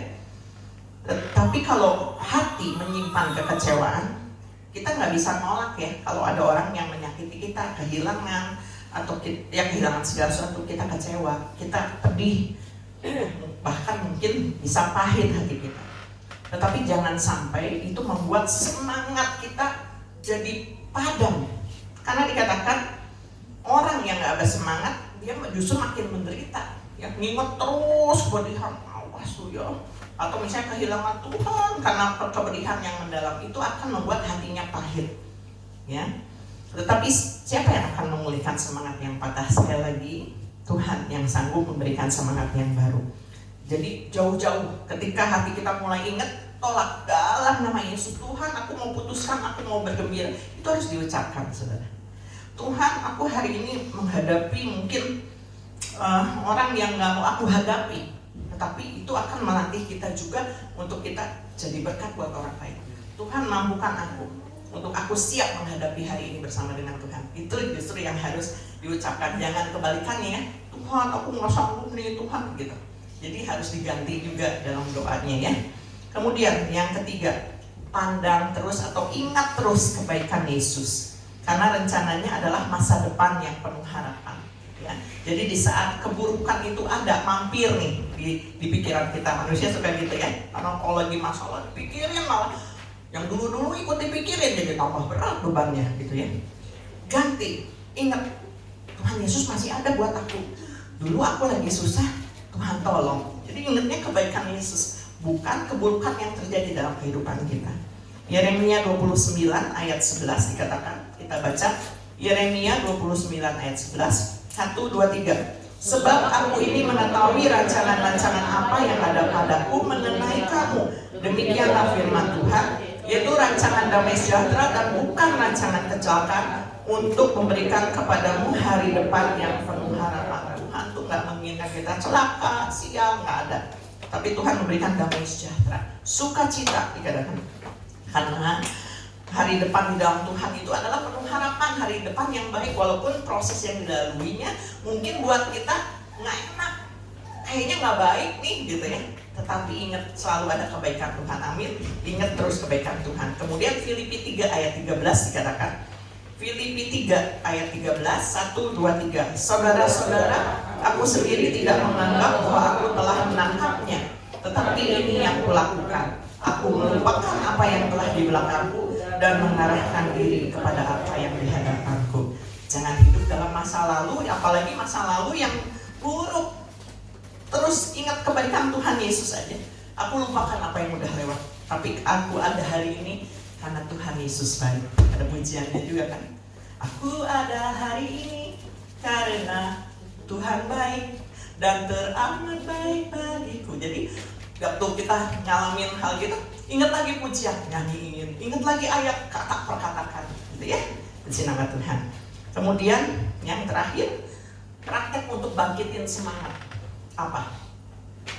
Tapi kalau hati menyimpan kekecewaan, kita nggak bisa nolak ya. Kalau ada orang yang menyakiti kita, kehilangan atau kehilangan segala sesuatu, kita kecewa, kita pedih, bahkan mungkin bisa pahit hati kita. Tetapi jangan sampai itu membuat semangat kita jadi padam. Karena dikatakan orang yang nggak bersemangat, dia justru makin menderita. Ya, nginget terus kepedihan, awas tuh ya. Atau misalnya kehilangan Tuhan karena kepedihan yang mendalam itu akan membuat hatinya pahit. Ya. Tetapi siapa yang akan memulihkan semangat yang patah? Sekali lagi, Tuhan yang sanggup memberikan semangat yang baru. Jadi jauh-jauh ketika hati kita mulai ingat, tolak dalam nama Yesus. Tuhan, aku mau putuskan, aku mau bergembira. Itu harus diucapkan, saudara. Tuhan, aku hari ini menghadapi mungkin orang yang gak mau aku hadapi, tetapi itu akan melatih kita juga untuk kita jadi berkat buat orang lain. Tuhan, mampukan aku untuk aku siap menghadapi hari ini bersama dengan Tuhan. Itu justru yang harus diucapkan. Jangan kebalikannya ya, Tuhan, aku nggak sanggup nih Tuhan, gitu. Jadi harus diganti juga dalam doanya ya. Kemudian yang ketiga, pandang terus atau ingat terus kebaikan Yesus, karena rencananya adalah masa depan yang penuh harapan. Ya. Jadi di saat keburukan itu ada mampir nih di pikiran kita, manusia suka gitu ya. Karena kalau lagi masalah dipikirin, malah yang dulu-dulu ikut dipikirin jadi tambah berat bebannya gitu ya. Ganti, ingat Tuhan Yesus masih ada buat aku. Dulu aku lagi susah, Tuhan tolong. Jadi ingatnya kebaikan Yesus, bukan keburukan yang terjadi dalam kehidupan kita. Yeremia 29 ayat 11 dikatakan, kita baca Yeremia 29 ayat 11. 1, 2, 3. Sebab aku ini mengetahui rancangan-rancangan apa yang ada padaku mengenai kamu. Demikianlah firman Tuhan, yaitu rancangan damai sejahtera dan bukan rancangan kecelakaan, untuk memberikan kepadamu hari depan yang penuh harapan. Tuhan tuh gak menginginkan kita celaka, sial, gak ada. Tapi Tuhan memberikan damai sejahtera, sukacita dikatakan. Karena hari depan di dalam Tuhan itu adalah penuh harapan, hari depan yang baik. Walaupun proses yang dilaluinya mungkin buat kita nggak enak, kayaknya nggak baik nih gitu ya. Tetapi ingat selalu ada kebaikan Tuhan, amin. Ingat terus kebaikan Tuhan. Kemudian Filipi 3 ayat 13 dikatakan, Filipi 3 ayat 13, 1, 2, 3. Saudara-saudara, aku sendiri tidak menganggap bahwa aku telah menangkapnya, tetapi ini yang kulakukan. Aku melupakan apa yang telah di belakangku dan mengarahkan diri kepada apa yang di hadapanku. Jangan hidup dalam masa lalu, apalagi masa lalu yang buruk. Terus ingat kebaikan Tuhan Yesus aja. Aku lupakan apa yang udah lewat, tapi aku ada hari ini karena Tuhan Yesus baik. Ada pujiannya juga kan. Aku ada hari ini karena Tuhan baik dan teramat baik bagiku. Jadi waktu kita ngalamin hal gitu, ingat lagi pujian, nyanyiin, ingat lagi ayat kata perkatakan, gitu ya. Puji nama Tuhan. Kemudian yang terakhir, praktek untuk bangkitin semangat. Apa?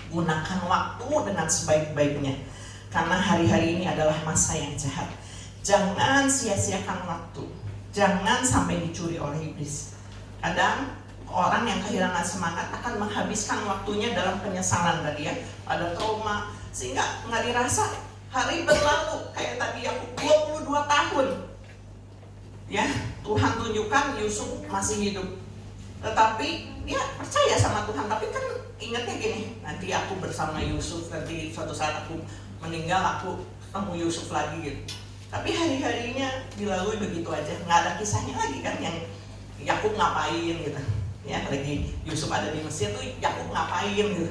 Gunakan waktu dengan sebaik-baiknya, karena hari-hari ini adalah masa yang jahat. Jangan sia-siakan waktu, jangan sampai dicuri oleh iblis. Kadang orang yang kehilangan semangat akan menghabiskan waktunya dalam penyesalan tadi ya, ada trauma, sehingga nggak dirasa hari berlalu. Kayak tadi aku 22 tahun ya, Tuhan tunjukkan Yusuf masih hidup, tetapi dia percaya sama Tuhan. Tapi kan ingatnya gini, nanti aku bersama Yusuf, nanti suatu saat aku meninggal, aku ketemu Yusuf lagi gitu. Tapi hari-harinya dilalui begitu aja, nggak ada kisahnya lagi kan, yang Yakub ngapain gitu ya. Lagi Yusuf ada di Mesir tuh Yakub ngapain gitu.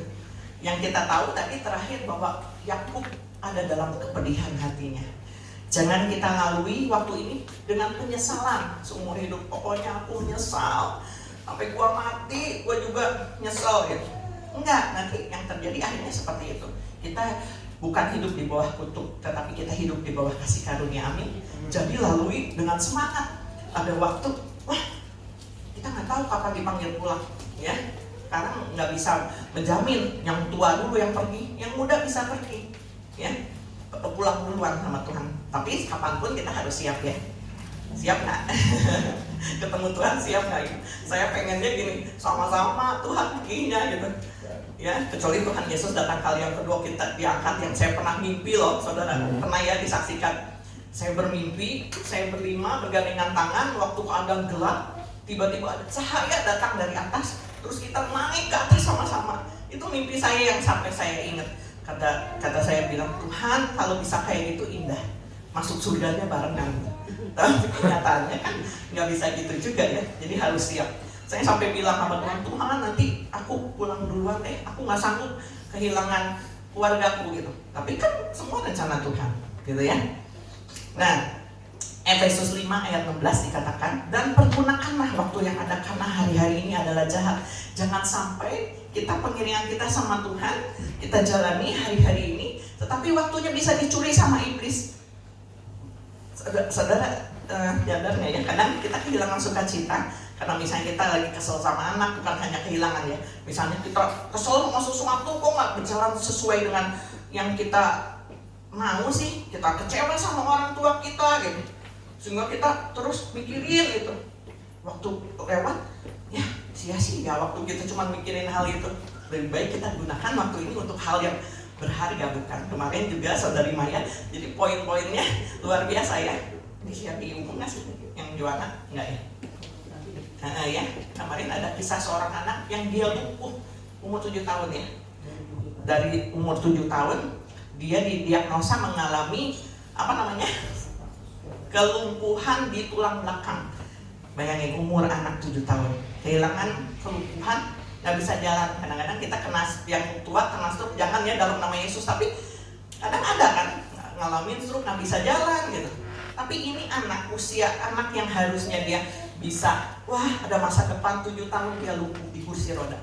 Yang kita tahu tadi terakhir bahwa Yakub ada dalam kepedihan hatinya. Jangan kita lalui waktu ini dengan penyesalan seumur hidup. Pokoknya aku nyesal, sampai gua mati gua juga nyesel gitu. Enggak, nanti yang terjadi akhirnya seperti itu. Kita bukan hidup di bawah kutuk, tetapi kita hidup di bawah kasih karunia, amin. Jadi lalui dengan semangat. Ada waktu, wah kita nggak tahu kapan dipanggil pulang, ya. Karena nggak bisa menjamin yang tua dulu yang pergi, yang muda bisa pergi, ya, pulang duluan sama Tuhan. Tapi kapanpun kita harus siap, ya. Siap nggak? Ketemu Tuhan siap nggak? Saya pengennya gini, sama-sama Tuhan perginya gitu. Ya, kecuali Tuhan Yesus datang kali yang kedua kita diangkat, yang saya pernah mimpi loh, saudara, pernah ya disaksikan. Saya bermimpi, saya berlima bergandengan tangan, waktu keadaan gelap, tiba-tiba ada cahaya datang dari atas, terus kita naik ke atas sama-sama. Itu mimpi saya yang sampai saya ingat. Kata saya bilang, Tuhan kalau bisa kayak gitu indah, masuk surganya barengan. Tapi kenyataannya kan nggak bisa gitu juga ya, jadi harus siap. Saya sampai bilang sama Tuhan, Tuhan nanti aku pulang duluan deh, aku nggak sanggup kehilangan keluargaku gitu. Tapi kan semua rencana Tuhan, gitu ya. Nah, Efesus 5 ayat 16 dikatakan, dan pergunakanlah waktu yang ada karena hari-hari ini adalah jahat. Jangan sampai kita pengiringan kita sama Tuhan, kita jalani hari-hari ini, tetapi waktunya bisa dicuri sama iblis. Saudara nyadar nggak ya? Kadang kita kehilangan sukacita karena misalnya kita lagi kesel sama anak, bukan hanya kehilangan ya. Misalnya kita kesel sama sesuatu kok nggak berjalan sesuai dengan yang kita mau sih, kita kecewa sama orang tua kita gitu, sehingga kita terus mikirin gitu. Waktu lewat, ya sia-sia waktu kita cuma mikirin hal itu. Lebih baik kita gunakan waktu ini untuk hal yang berharga, bukan? Kemarin juga saudari Maya, jadi poin-poinnya luar biasa ya. Siapa umum nggak sih yang juara? Enggak ya? Ya, kemarin ada kisah seorang anak yang dia lumpuh umur 7 tahun ya. Dari umur 7 tahun dia didiagnosa mengalami kelumpuhan di tulang belakang. Bayangin umur anak 7 tahun kehilangan kelumpuhan, nggak bisa jalan. Kadang-kadang kita kena yang tua kena stroke, jangan ya dalam nama Yesus, tapi kadang ada kan ngalamin stroke nggak bisa jalan gitu. Tapi ini anak yang harusnya dia bisa, wah ada masa depan, 7 tahun dia lumpuh di kursi roda.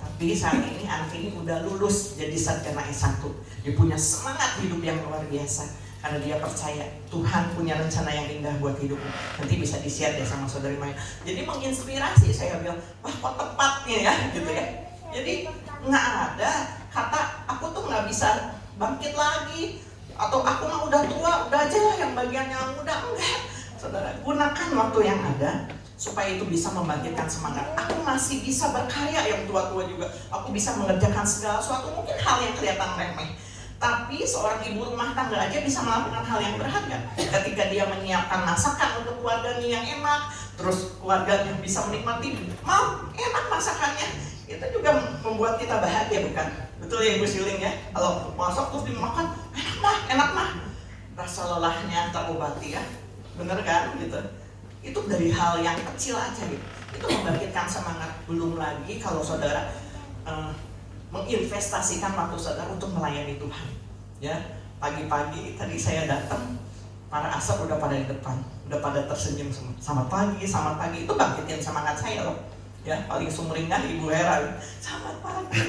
Tapi saat ini anak ini udah lulus jadi sarjana S1. Dia punya semangat hidup yang luar biasa karena dia percaya Tuhan punya rencana yang indah buat hidupnya. Nanti bisa di-share deh sama saudari Maya. Jadi menginspirasi, saya bilang, wah kok tepatnya ya gitu ya. Jadi nggak ada kata aku tuh nggak bisa bangkit lagi, atau aku mah udah tua, udah aja lah yang bagian yang muda. Enggak, saudara, gunakan waktu yang ada supaya itu bisa membangkitkan semangat. Aku masih bisa berkarya yang tua-tua juga. Aku bisa mengerjakan segala sesuatu, mungkin hal yang kelihatan remeh. Tapi seorang ibu rumah tangga aja bisa melakukan hal yang berharga. Ketika dia menyiapkan masakan untuk keluarganya yang enak, terus keluarganya bisa menikmati, mau enak masakannya, itu juga membuat kita bahagia, bukan? Betul ya Ibu Siling ya? Kalau masak terus dimakan, enak mah. Rasa lelahnya terobati ya, bener kan gitu? Itu dari hal yang kecil aja gitu. Itu membangkitkan semangat. Belum lagi kalau saudara menginvestasikan waktu saudara untuk melayani Tuhan. Ya, pagi-pagi tadi saya datang, para asap udah pada di depan, udah pada tersenyum semua. Selamat pagi, itu bangkitin semangat saya loh. Ya, paling sumringah Ibu Hera, selamat pagi.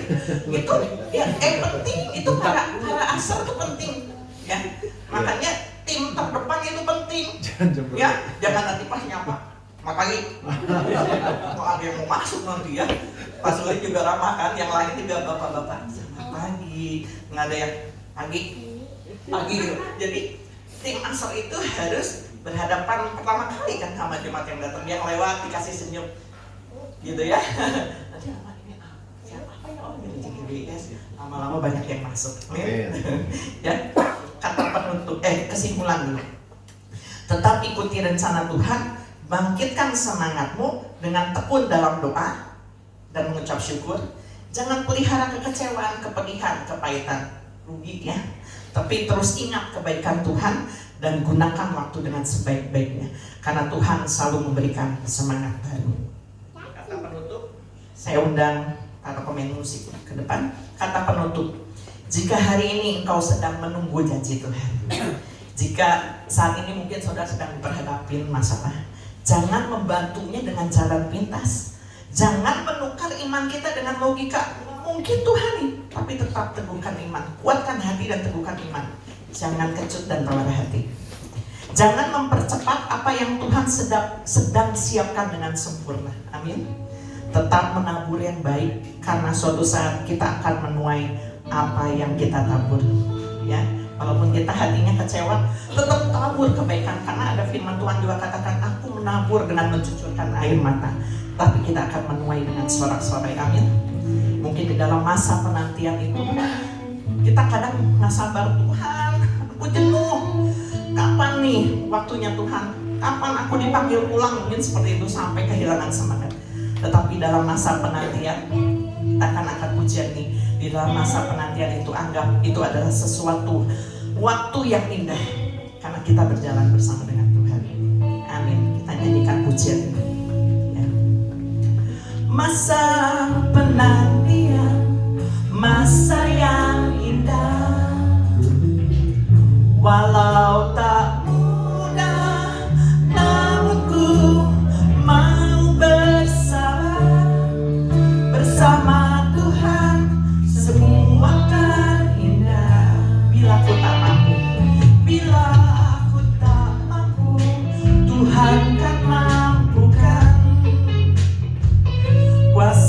Itu ya penting, itu para asap itu penting. Ya, makanya tim terdepan itu penting. Ya, jangan nanti pas nyapa, makanya mau ada yang mau masuk nanti ya. Pak Sulit juga ramah kan, yang lain juga bapak-bapak. Selamat pagi, nggak ada yang pagi gitu. Jadi tim asal itu harus berhadapan pertama kali kan sama jemaat yang datang, yang lewat dikasih senyum, gitu ya. Nanti lama ini siapa ya ini GBS, lama-lama banyak yang masuk. Ya, kata penutup, kesimpulan dulu. Tetap ikuti rencana Tuhan, bangkitkan semangatmu dengan tekun dalam doa dan mengucap syukur. Jangan pelihara kekecewaan, kepedihan, kepahitan, rugi ya. Tapi terus ingat kebaikan Tuhan dan gunakan waktu dengan sebaik-baiknya. Karena Tuhan selalu memberikan semangat baru. Kata penutup, saya undang para pemain musik ke depan. Kata penutup, jika hari ini engkau sedang menunggu janji Tuhan, jika saat ini mungkin saudara sedang berhadapi masalah, jangan membantunya dengan jalan pintas. Jangan menukar iman kita dengan logika. Mungkin Tuhan nih, tapi tetap teguhkan iman. Kuatkan hati dan teguhkan iman. Jangan kecut dan tawar hati. Jangan mempercepat apa yang Tuhan sedang siapkan dengan sempurna. Amin. Amin. Tetap menabur yang baik, karena suatu saat kita akan menuai apa yang kita tabur. Ya, walaupun kita hatinya kecewa, tetap tabur kebaikan, karena ada firman Tuhan juga katakan, aku menabur dengan mencucurkan air mata, tapi kita akan menuai dengan sorak-sorai. Amin. Mungkin di dalam masa penantian itu kita kadang nggak sabar, Tuhan, aku jenuh. Kapan nih waktunya Tuhan? Kapan aku dipanggil pulang? Mungkin seperti itu, sampai kehilangan semangat. Tetapi dalam masa penantian, kita akan angkat pujian nih. Di dalam masa penantian itu, anggap itu adalah sesuatu waktu yang indah, karena kita berjalan bersama dengan Tuhan. Amin. Kita nyanyikan pujian ini. Ya. Masa penantian, masa yang indah, walau tak mudah, namun ku mau bersabar bersama Tuhan. Semua akan indah. Bila ku tak mampu, bila ku tak mampu, Tuhan kan mampukan. Kuasa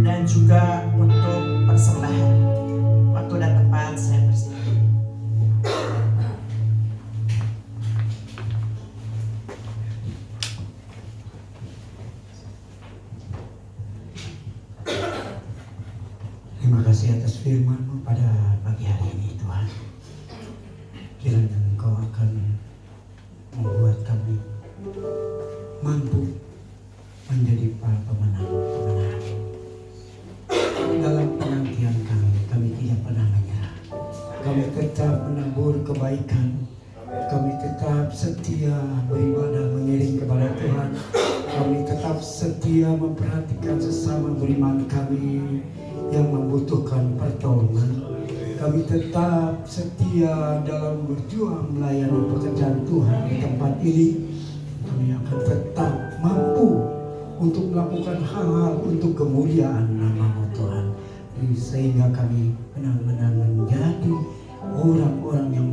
dan juga untuk persembahan. Waktu dan tempat saya persilakan. Terima kasih atas firman-Mu pada pagi hari ini, Tuhan. Kiranya Engkau akan membuat kami mampu menjadi para pemenang-pemenang. Dalam penantian kami tidak pernah menyerah. Kami tetap menabur kebaikan. Kami tetap setia beribadah mengiring kepada Tuhan. Kami tetap setia memperhatikan sesama beriman kami yang membutuhkan pertolongan. Kami tetap setia dalam berjuang melayani pekerjaan Tuhan di tempat ini. Kami akan tetap mampu untuk melakukan hal-hal untuk kemuliaan nama-Mu Tuhan. Sehingga kami benar-benar menjadi orang-orang yang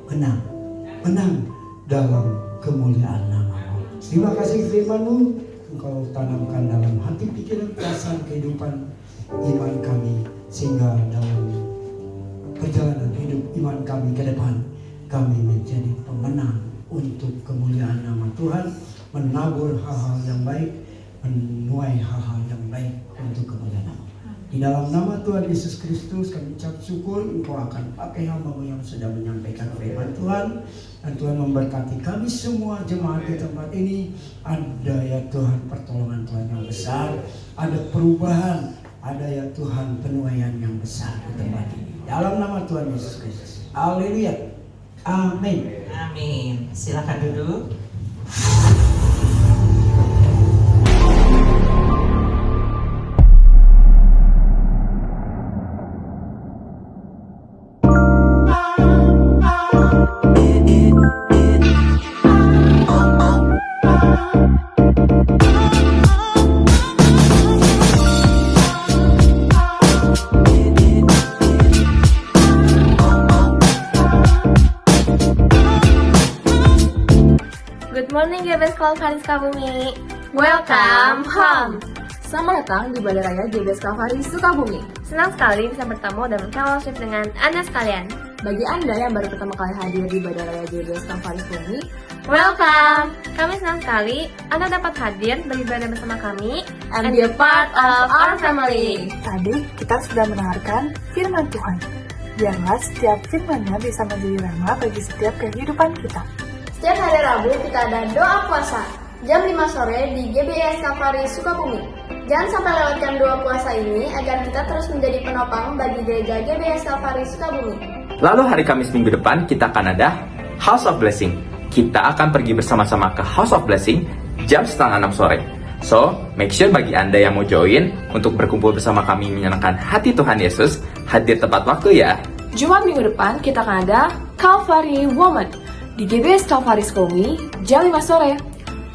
menang dalam kemuliaan nama-Mu. Terima kasih firman-Mu, Engkau tanamkan dalam hati, pikiran, perasaan, kehidupan iman kami, sehingga dalam perjalanan hidup iman kami ke depan, kami menjadi pemenang untuk kemuliaan nama Tuhan, menabur hal-hal yang baik, menuai hal-hal yang baik untuk kemuliaan nama. Di dalam nama Tuhan Yesus Kristus kami ucap syukur Engkau akan pakai hamba-Mu yang sudah menyampaikan firman Tuhan, dan Tuhan memberkati kami semua jemaat di tempat ini. Ada ya Tuhan pertolongan Tuhan yang besar, ada perubahan, ada ya Tuhan penuaian yang besar di tempat ini. Dalam nama Tuhan Yesus Kristus. Haleluya. Amin. Amin. Silakan duduk. Good morning GBS Kalvaris Sukabumi. Welcome home. Selamat datang di Bandara Raya GBS Kalvaris Sukabumi. Senang sekali bisa bertemu dan fellowship dengan Anda sekalian. Bagi Anda yang baru pertama kali hadir di Bandara Raya GBS Kalvaris Sukabumi, Welcome. Kami senang sekali Anda dapat hadir beribadah bersama kami and be a part of our family. Tadi kita sudah mendengarkan firman Tuhan. Biarlah setiap firman-Nya bisa menjadi rema bagi setiap kehidupan kita. Setiap hari Rabu kita ada doa puasa jam 5 sore di GBS Kalvaris Sukabumi. Jangan sampai lewatkan doa puasa ini agar kita terus menjadi penopang bagi gereja GBS Kalvaris Sukabumi. Lalu hari Kamis minggu depan kita akan ada House of Blessing. Kita akan pergi bersama-sama ke House of Blessing jam 5:30 sore. So, make sure bagi Anda yang mau join untuk berkumpul bersama kami menyenangkan hati Tuhan Yesus, hadir tepat waktu ya. Jumat minggu depan kita akan ada Calvary Woman di GBS Kalvaris Sukabumi jam 5 sore.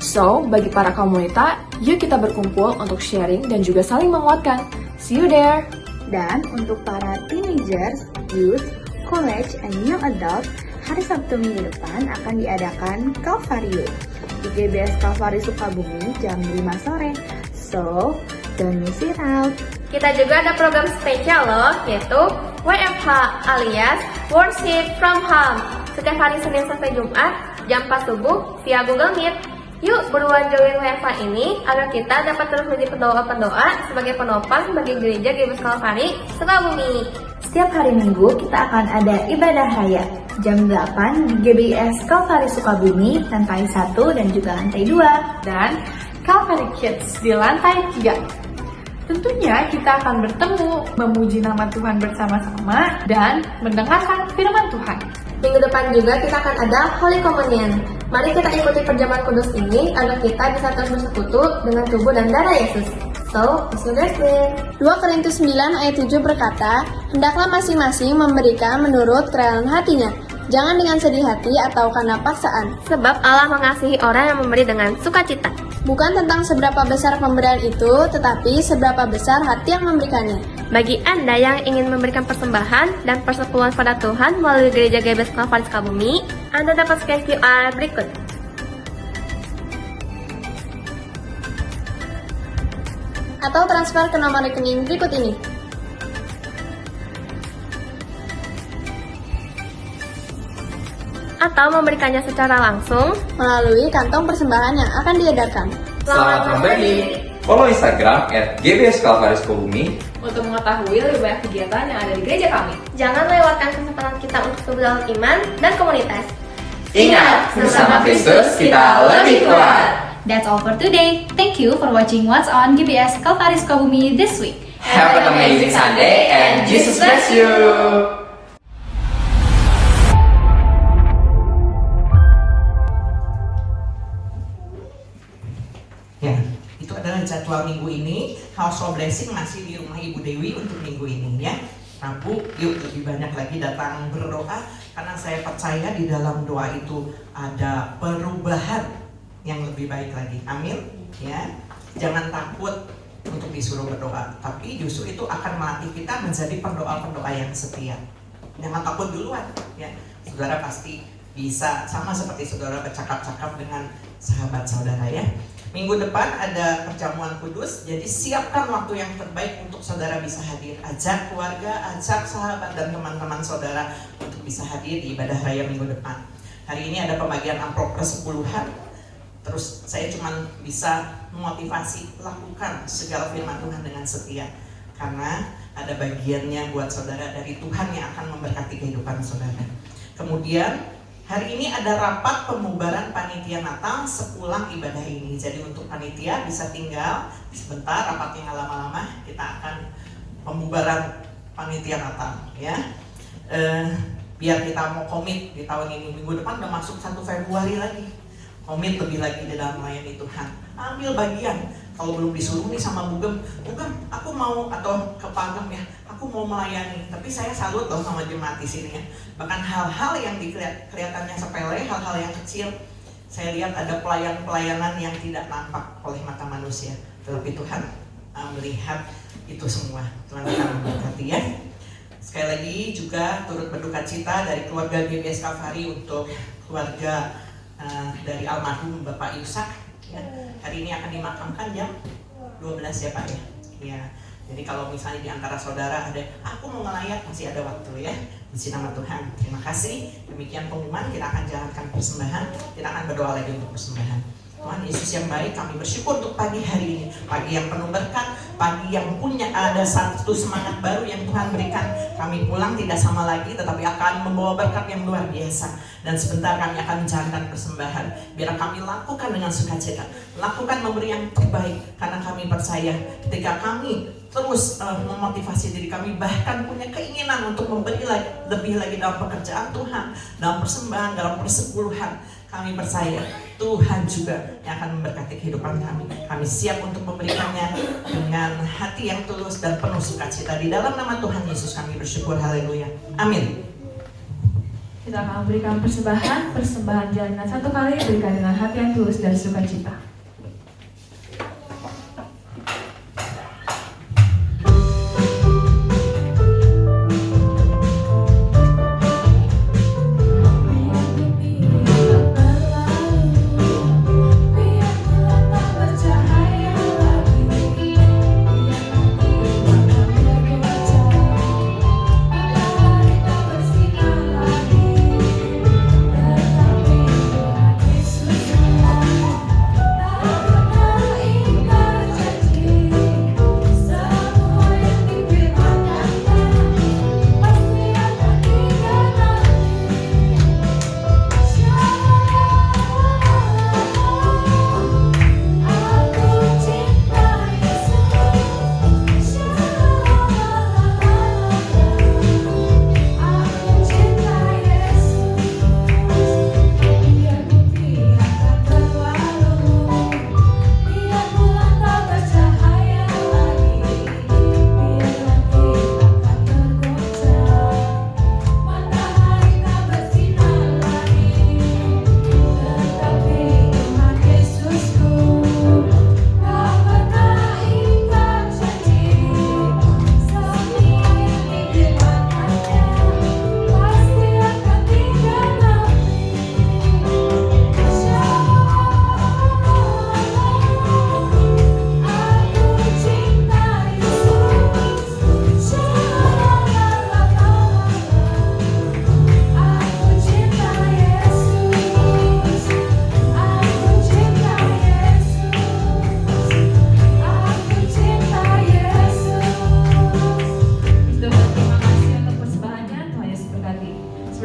So, bagi para kaum wanita, yuk kita berkumpul untuk sharing dan juga saling menguatkan. See you there! Dan untuk para teenagers, youth, college, and young adult, hari Sabtu minggu depan akan diadakan Calvary Youth di GBS Kalvaris Sukabumi jam 5 sore. So, don't miss it out. Kita juga ada program spesial loh, yaitu WFH alias Worship from Home. Setiap hari Senin sampai Jumat, jam 4 subuh via Google Meet. Yuk beruan join WFH ini agar kita dapat terus menjadi pendoa-pendoa sebagai penopang bagi gereja GBS Kalvaris Sukabumi. Setiap hari Minggu kita akan ada ibadah raya jam 8 di GBS Kalvaris Sukabumi lantai 1 dan juga lantai 2. Dan Calvary Kids di lantai 3. Tentunya kita akan bertemu, memuji nama Tuhan bersama-sama, dan mendengarkan firman Tuhan. Minggu depan juga kita akan ada Holy Communion. Mari kita ikuti perjamuan kudus ini agar kita bisa terus bersekutu dengan tubuh dan darah Yesus. So, see you guys there. 2 Korintus 9 ayat 7 berkata, hendaklah masing-masing memberikan menurut kerelaan hatinya, jangan dengan sedih hati atau karena paksaan. Sebab Allah mengasihi orang yang memberi dengan sukacita. Bukan tentang seberapa besar pemberian itu, tetapi seberapa besar hati yang memberikannya. Bagi Anda yang ingin memberikan persembahan dan persepuluhan pada Tuhan melalui gereja GBS Kalvaris Sukabumi, Anda dapat scan QR berikut. atau transfer ke nomor rekening berikut ini. Atau memberikannya secara langsung. Melalui kantong persembahan yang akan diedarkan. Selamat memberi! Follow Instagram @gbskalvarisukabumi Untuk mengetahui lebih banyak kegiatan yang ada di gereja kami. Jangan lewatkan kesempatan kita untuk kebenaran iman dan komunitas. Ingat, bersama Kristus kita lebih kuat. That's all for today. Thank you for watching What's on GBS Kalvari Sukabumi this week. Have an amazing Sunday and Jesus bless you. Ya, itu adalah jadwal minggu ini. House of Blessing masih di rumah Ibu Dewi untuk minggu ini ya. Rabu, yuk lebih banyak lagi datang berdoa karena saya percaya di dalam doa itu ada perubahan yang lebih baik lagi. Amin. Ya, jangan takut untuk disuruh berdoa, tapi justru itu akan melatih kita menjadi pendoa-pendoa yang setia. Jangan takut duluan, ya. Saudara pasti bisa sama seperti saudara bercakap-cakap dengan sahabat saudara ya. Minggu depan ada perjamuan kudus, jadi siapkan waktu yang terbaik untuk saudara bisa hadir. Ajak keluarga, ajak sahabat dan teman-teman saudara untuk bisa hadir di ibadah raya minggu depan. Hari ini ada pembagian amplop persepuluhan. Terus saya cuma bisa memotivasi, lakukan segala firman Tuhan dengan setia. Karena ada bagiannya buat saudara dari Tuhan yang akan memberkati kehidupan saudara. Kemudian hari ini ada rapat pembubaran panitia Natal sepulang ibadah ini. Jadi untuk panitia bisa tinggal sebentar, rapatnya nggak lama-lama. Kita akan pembubaran panitia Natal ya. Biar kita mau komit di tahun ini. Minggu depan udah masuk 1 Februari lagi. Komit lebih lagi di dalam melayani Tuhan. Ambil bagian. Kalau belum disuruh nih sama Bugem, aku mau, atau ke Pagem ya, aku mau melayani. Tapi saya salut loh sama jemaat di sini ya. Bahkan hal-hal yang kelihatannya sepele, hal-hal yang kecil, saya lihat ada pelayanan yang tidak nampak oleh mata manusia. Tetapi Tuhan melihat itu semua. Tuhan akan memberkati ya. Sekali lagi juga turut berduka cita dari keluarga GBS Kalvari untuk keluarga dari almarhum Bapak Yusak ya. Hari ini akan dimakamkan jam 12 ya Pak ya. Ya. Jadi kalau misalnya di antara saudara ada aku mau ngelayat, masih ada waktu ya. Puji nama Tuhan. Terima kasih. Demikian pengumuman, kita akan jalankan persembahan. Kita akan berdoa lagi untuk persembahan. Tuhan Yesus yang baik, kami bersyukur untuk pagi hari ini. Pagi yang penuh berkat, pagi yang punya ada satu semangat baru yang Tuhan berikan. Kami pulang tidak sama lagi, tetapi akan membawa berkat yang luar biasa. Dan sebentar kami akan menjalankan persembahan. Biar kami lakukan dengan sukacita. Lakukan memberi yang terbaik. Karena kami percaya ketika kami terus memotivasi diri kami, bahkan punya keinginan untuk memberi lebih lagi dalam pekerjaan Tuhan, dalam persembahan, dalam persepuluhan. Kami percaya Tuhan juga yang akan memberkati kehidupan kami. Kami siap untuk memberikannya dengan hati yang tulus dan penuh sukacita. Di dalam nama Tuhan Yesus kami bersyukur. Haleluya. Amin. Kita akan memberikan persembahan jalanan 1 kali, berikan dengan hati yang tulus dan sukacita.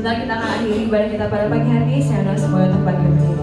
Setelah kita akan akhiri ibadah kita pada pagi hari ini, saya undang semuanya untuk bagi berdiri.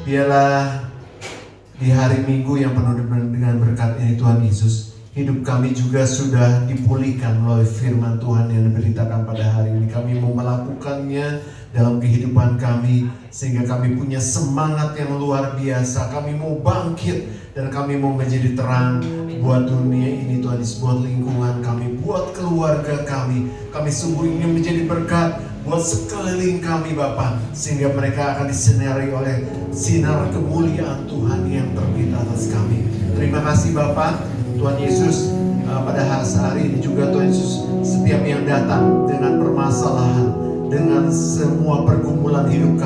Biarlah di hari Minggu yang penuh dengan berkat ini Tuhan Yesus, hidup kami juga sudah dipulihkan melalui firman Tuhan yang diberitakan pada hari ini. Kami mau melakukannya dalam kehidupan kami sehingga kami punya semangat yang luar biasa. Kami mau bangkit dan kami mau menjadi terang buat dunia ini Tuhan Yesus, buat lingkungan kami, buat keluarga kami. Kami sungguh ingin menjadi berkat buat sekeliling kami Bapa, sehingga mereka akan disinari oleh sinar kemuliaan Tuhan yang terbit atas kami. Terima kasih Bapa. Tuhan Yesus, pada hari ini juga Tuhan Yesus, setiap yang datang dengan permasalahan, dengan semua pergumulan hidup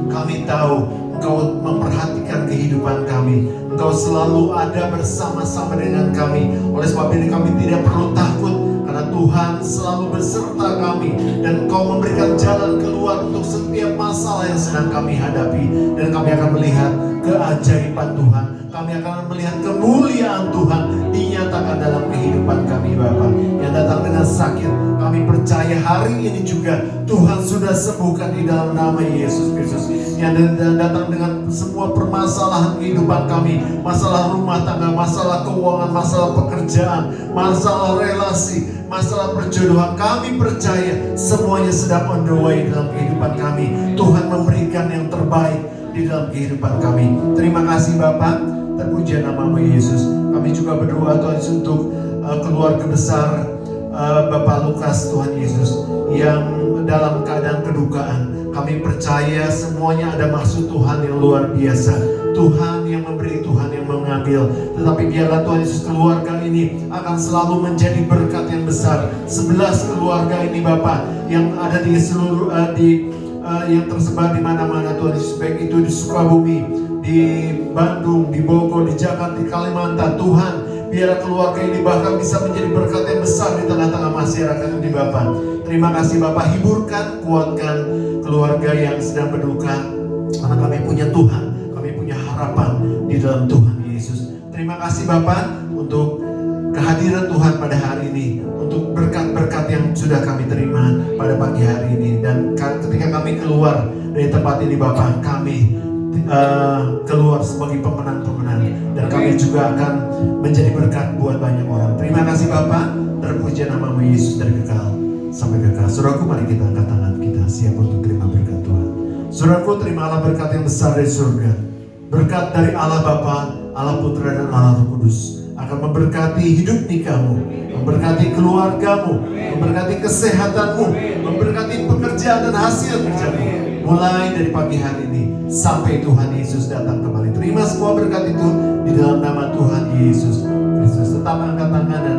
kami tahu Engkau memperhatikan kehidupan kami. Engkau selalu ada bersama-sama dengan kami. Oleh sebab ini kami tidak perlu takut, karena Tuhan selalu beserta kami, dan Engkau memberikan jalan keluar untuk setiap masalah yang sedang kami hadapi. Dan kami akan melihat keajaiban Tuhan, kami akan melihat kemuliaan Tuhan dinyatakan dalam kehidupan kami Bapa. Yang datang dengan sakit, kami percaya hari ini juga Tuhan sudah sembuhkan di dalam nama Yesus Kristus. Yang datang dengan semua permasalahan kehidupan kami, masalah rumah tangga, masalah keuangan, masalah pekerjaan, masalah relasi, masalah perjodohan, kami percaya semuanya sedang on the way dalam kehidupan kami. Tuhan memberikan yang terbaik di dalam kehidupan kami. Terima kasih Bapa, terpuji nama Yesus. Kami juga berdoa Tuhan Yesus untuk keluarga besar Bapak Lukas Tuhan Yesus yang dalam keadaan kedukaan. Kami percaya semuanya ada maksud Tuhan yang luar biasa. Tuhan yang memberi, Tuhan yang mengambil. Tetapi biarlah Tuhan Yesus keluarga ini akan selalu menjadi berkat yang besar. 11 keluarga ini Bapak yang ada di seluruh yang tersebar di mana-mana Tuhan Yesus, baik itu di Sukabumi, di Bandung, di Bogor, di Jakarta, di Kalimantan. Tuhan, biarlah keluarga ini bahkan bisa menjadi berkat yang besar di tengah-tengah masyarakat ini Bapak. Terima kasih Bapak, hiburkan, kuatkan keluarga yang sedang berduka, karena kami punya Tuhan, kami punya harapan di dalam Tuhan Yesus. Terima kasih Bapak untuk kehadiran Tuhan pada hari ini, untuk berkat-berkat yang sudah kami terima pada pagi hari ini. Dan ketika kami keluar dari tempat ini Bapak, kami keluar sebagai pemenang-pemenang, dan kami juga akan menjadi berkat buat banyak orang. Terima kasih Bapak, terpuji nama-Mu Yesus dari kekal sampai kekal. Saudaraku, mari kita angkat tangan kita siap untuk terima berkat Tuhan. Saudaraku, terimalah berkat yang besar dari surga. Berkat dari Allah Bapa, Allah Putra dan Allah Roh Kudus akan memberkati hidup nikahmu, memberkati keluargamu, memberkati kesehatanmu, memberkati pekerjaan dan hasil kerjamu, mulai dari pagi hari ini sampai Tuhan Yesus datang kembali. Terima semua berkat itu di dalam nama Tuhan Yesus Kristus. Tetap angkat tangan dan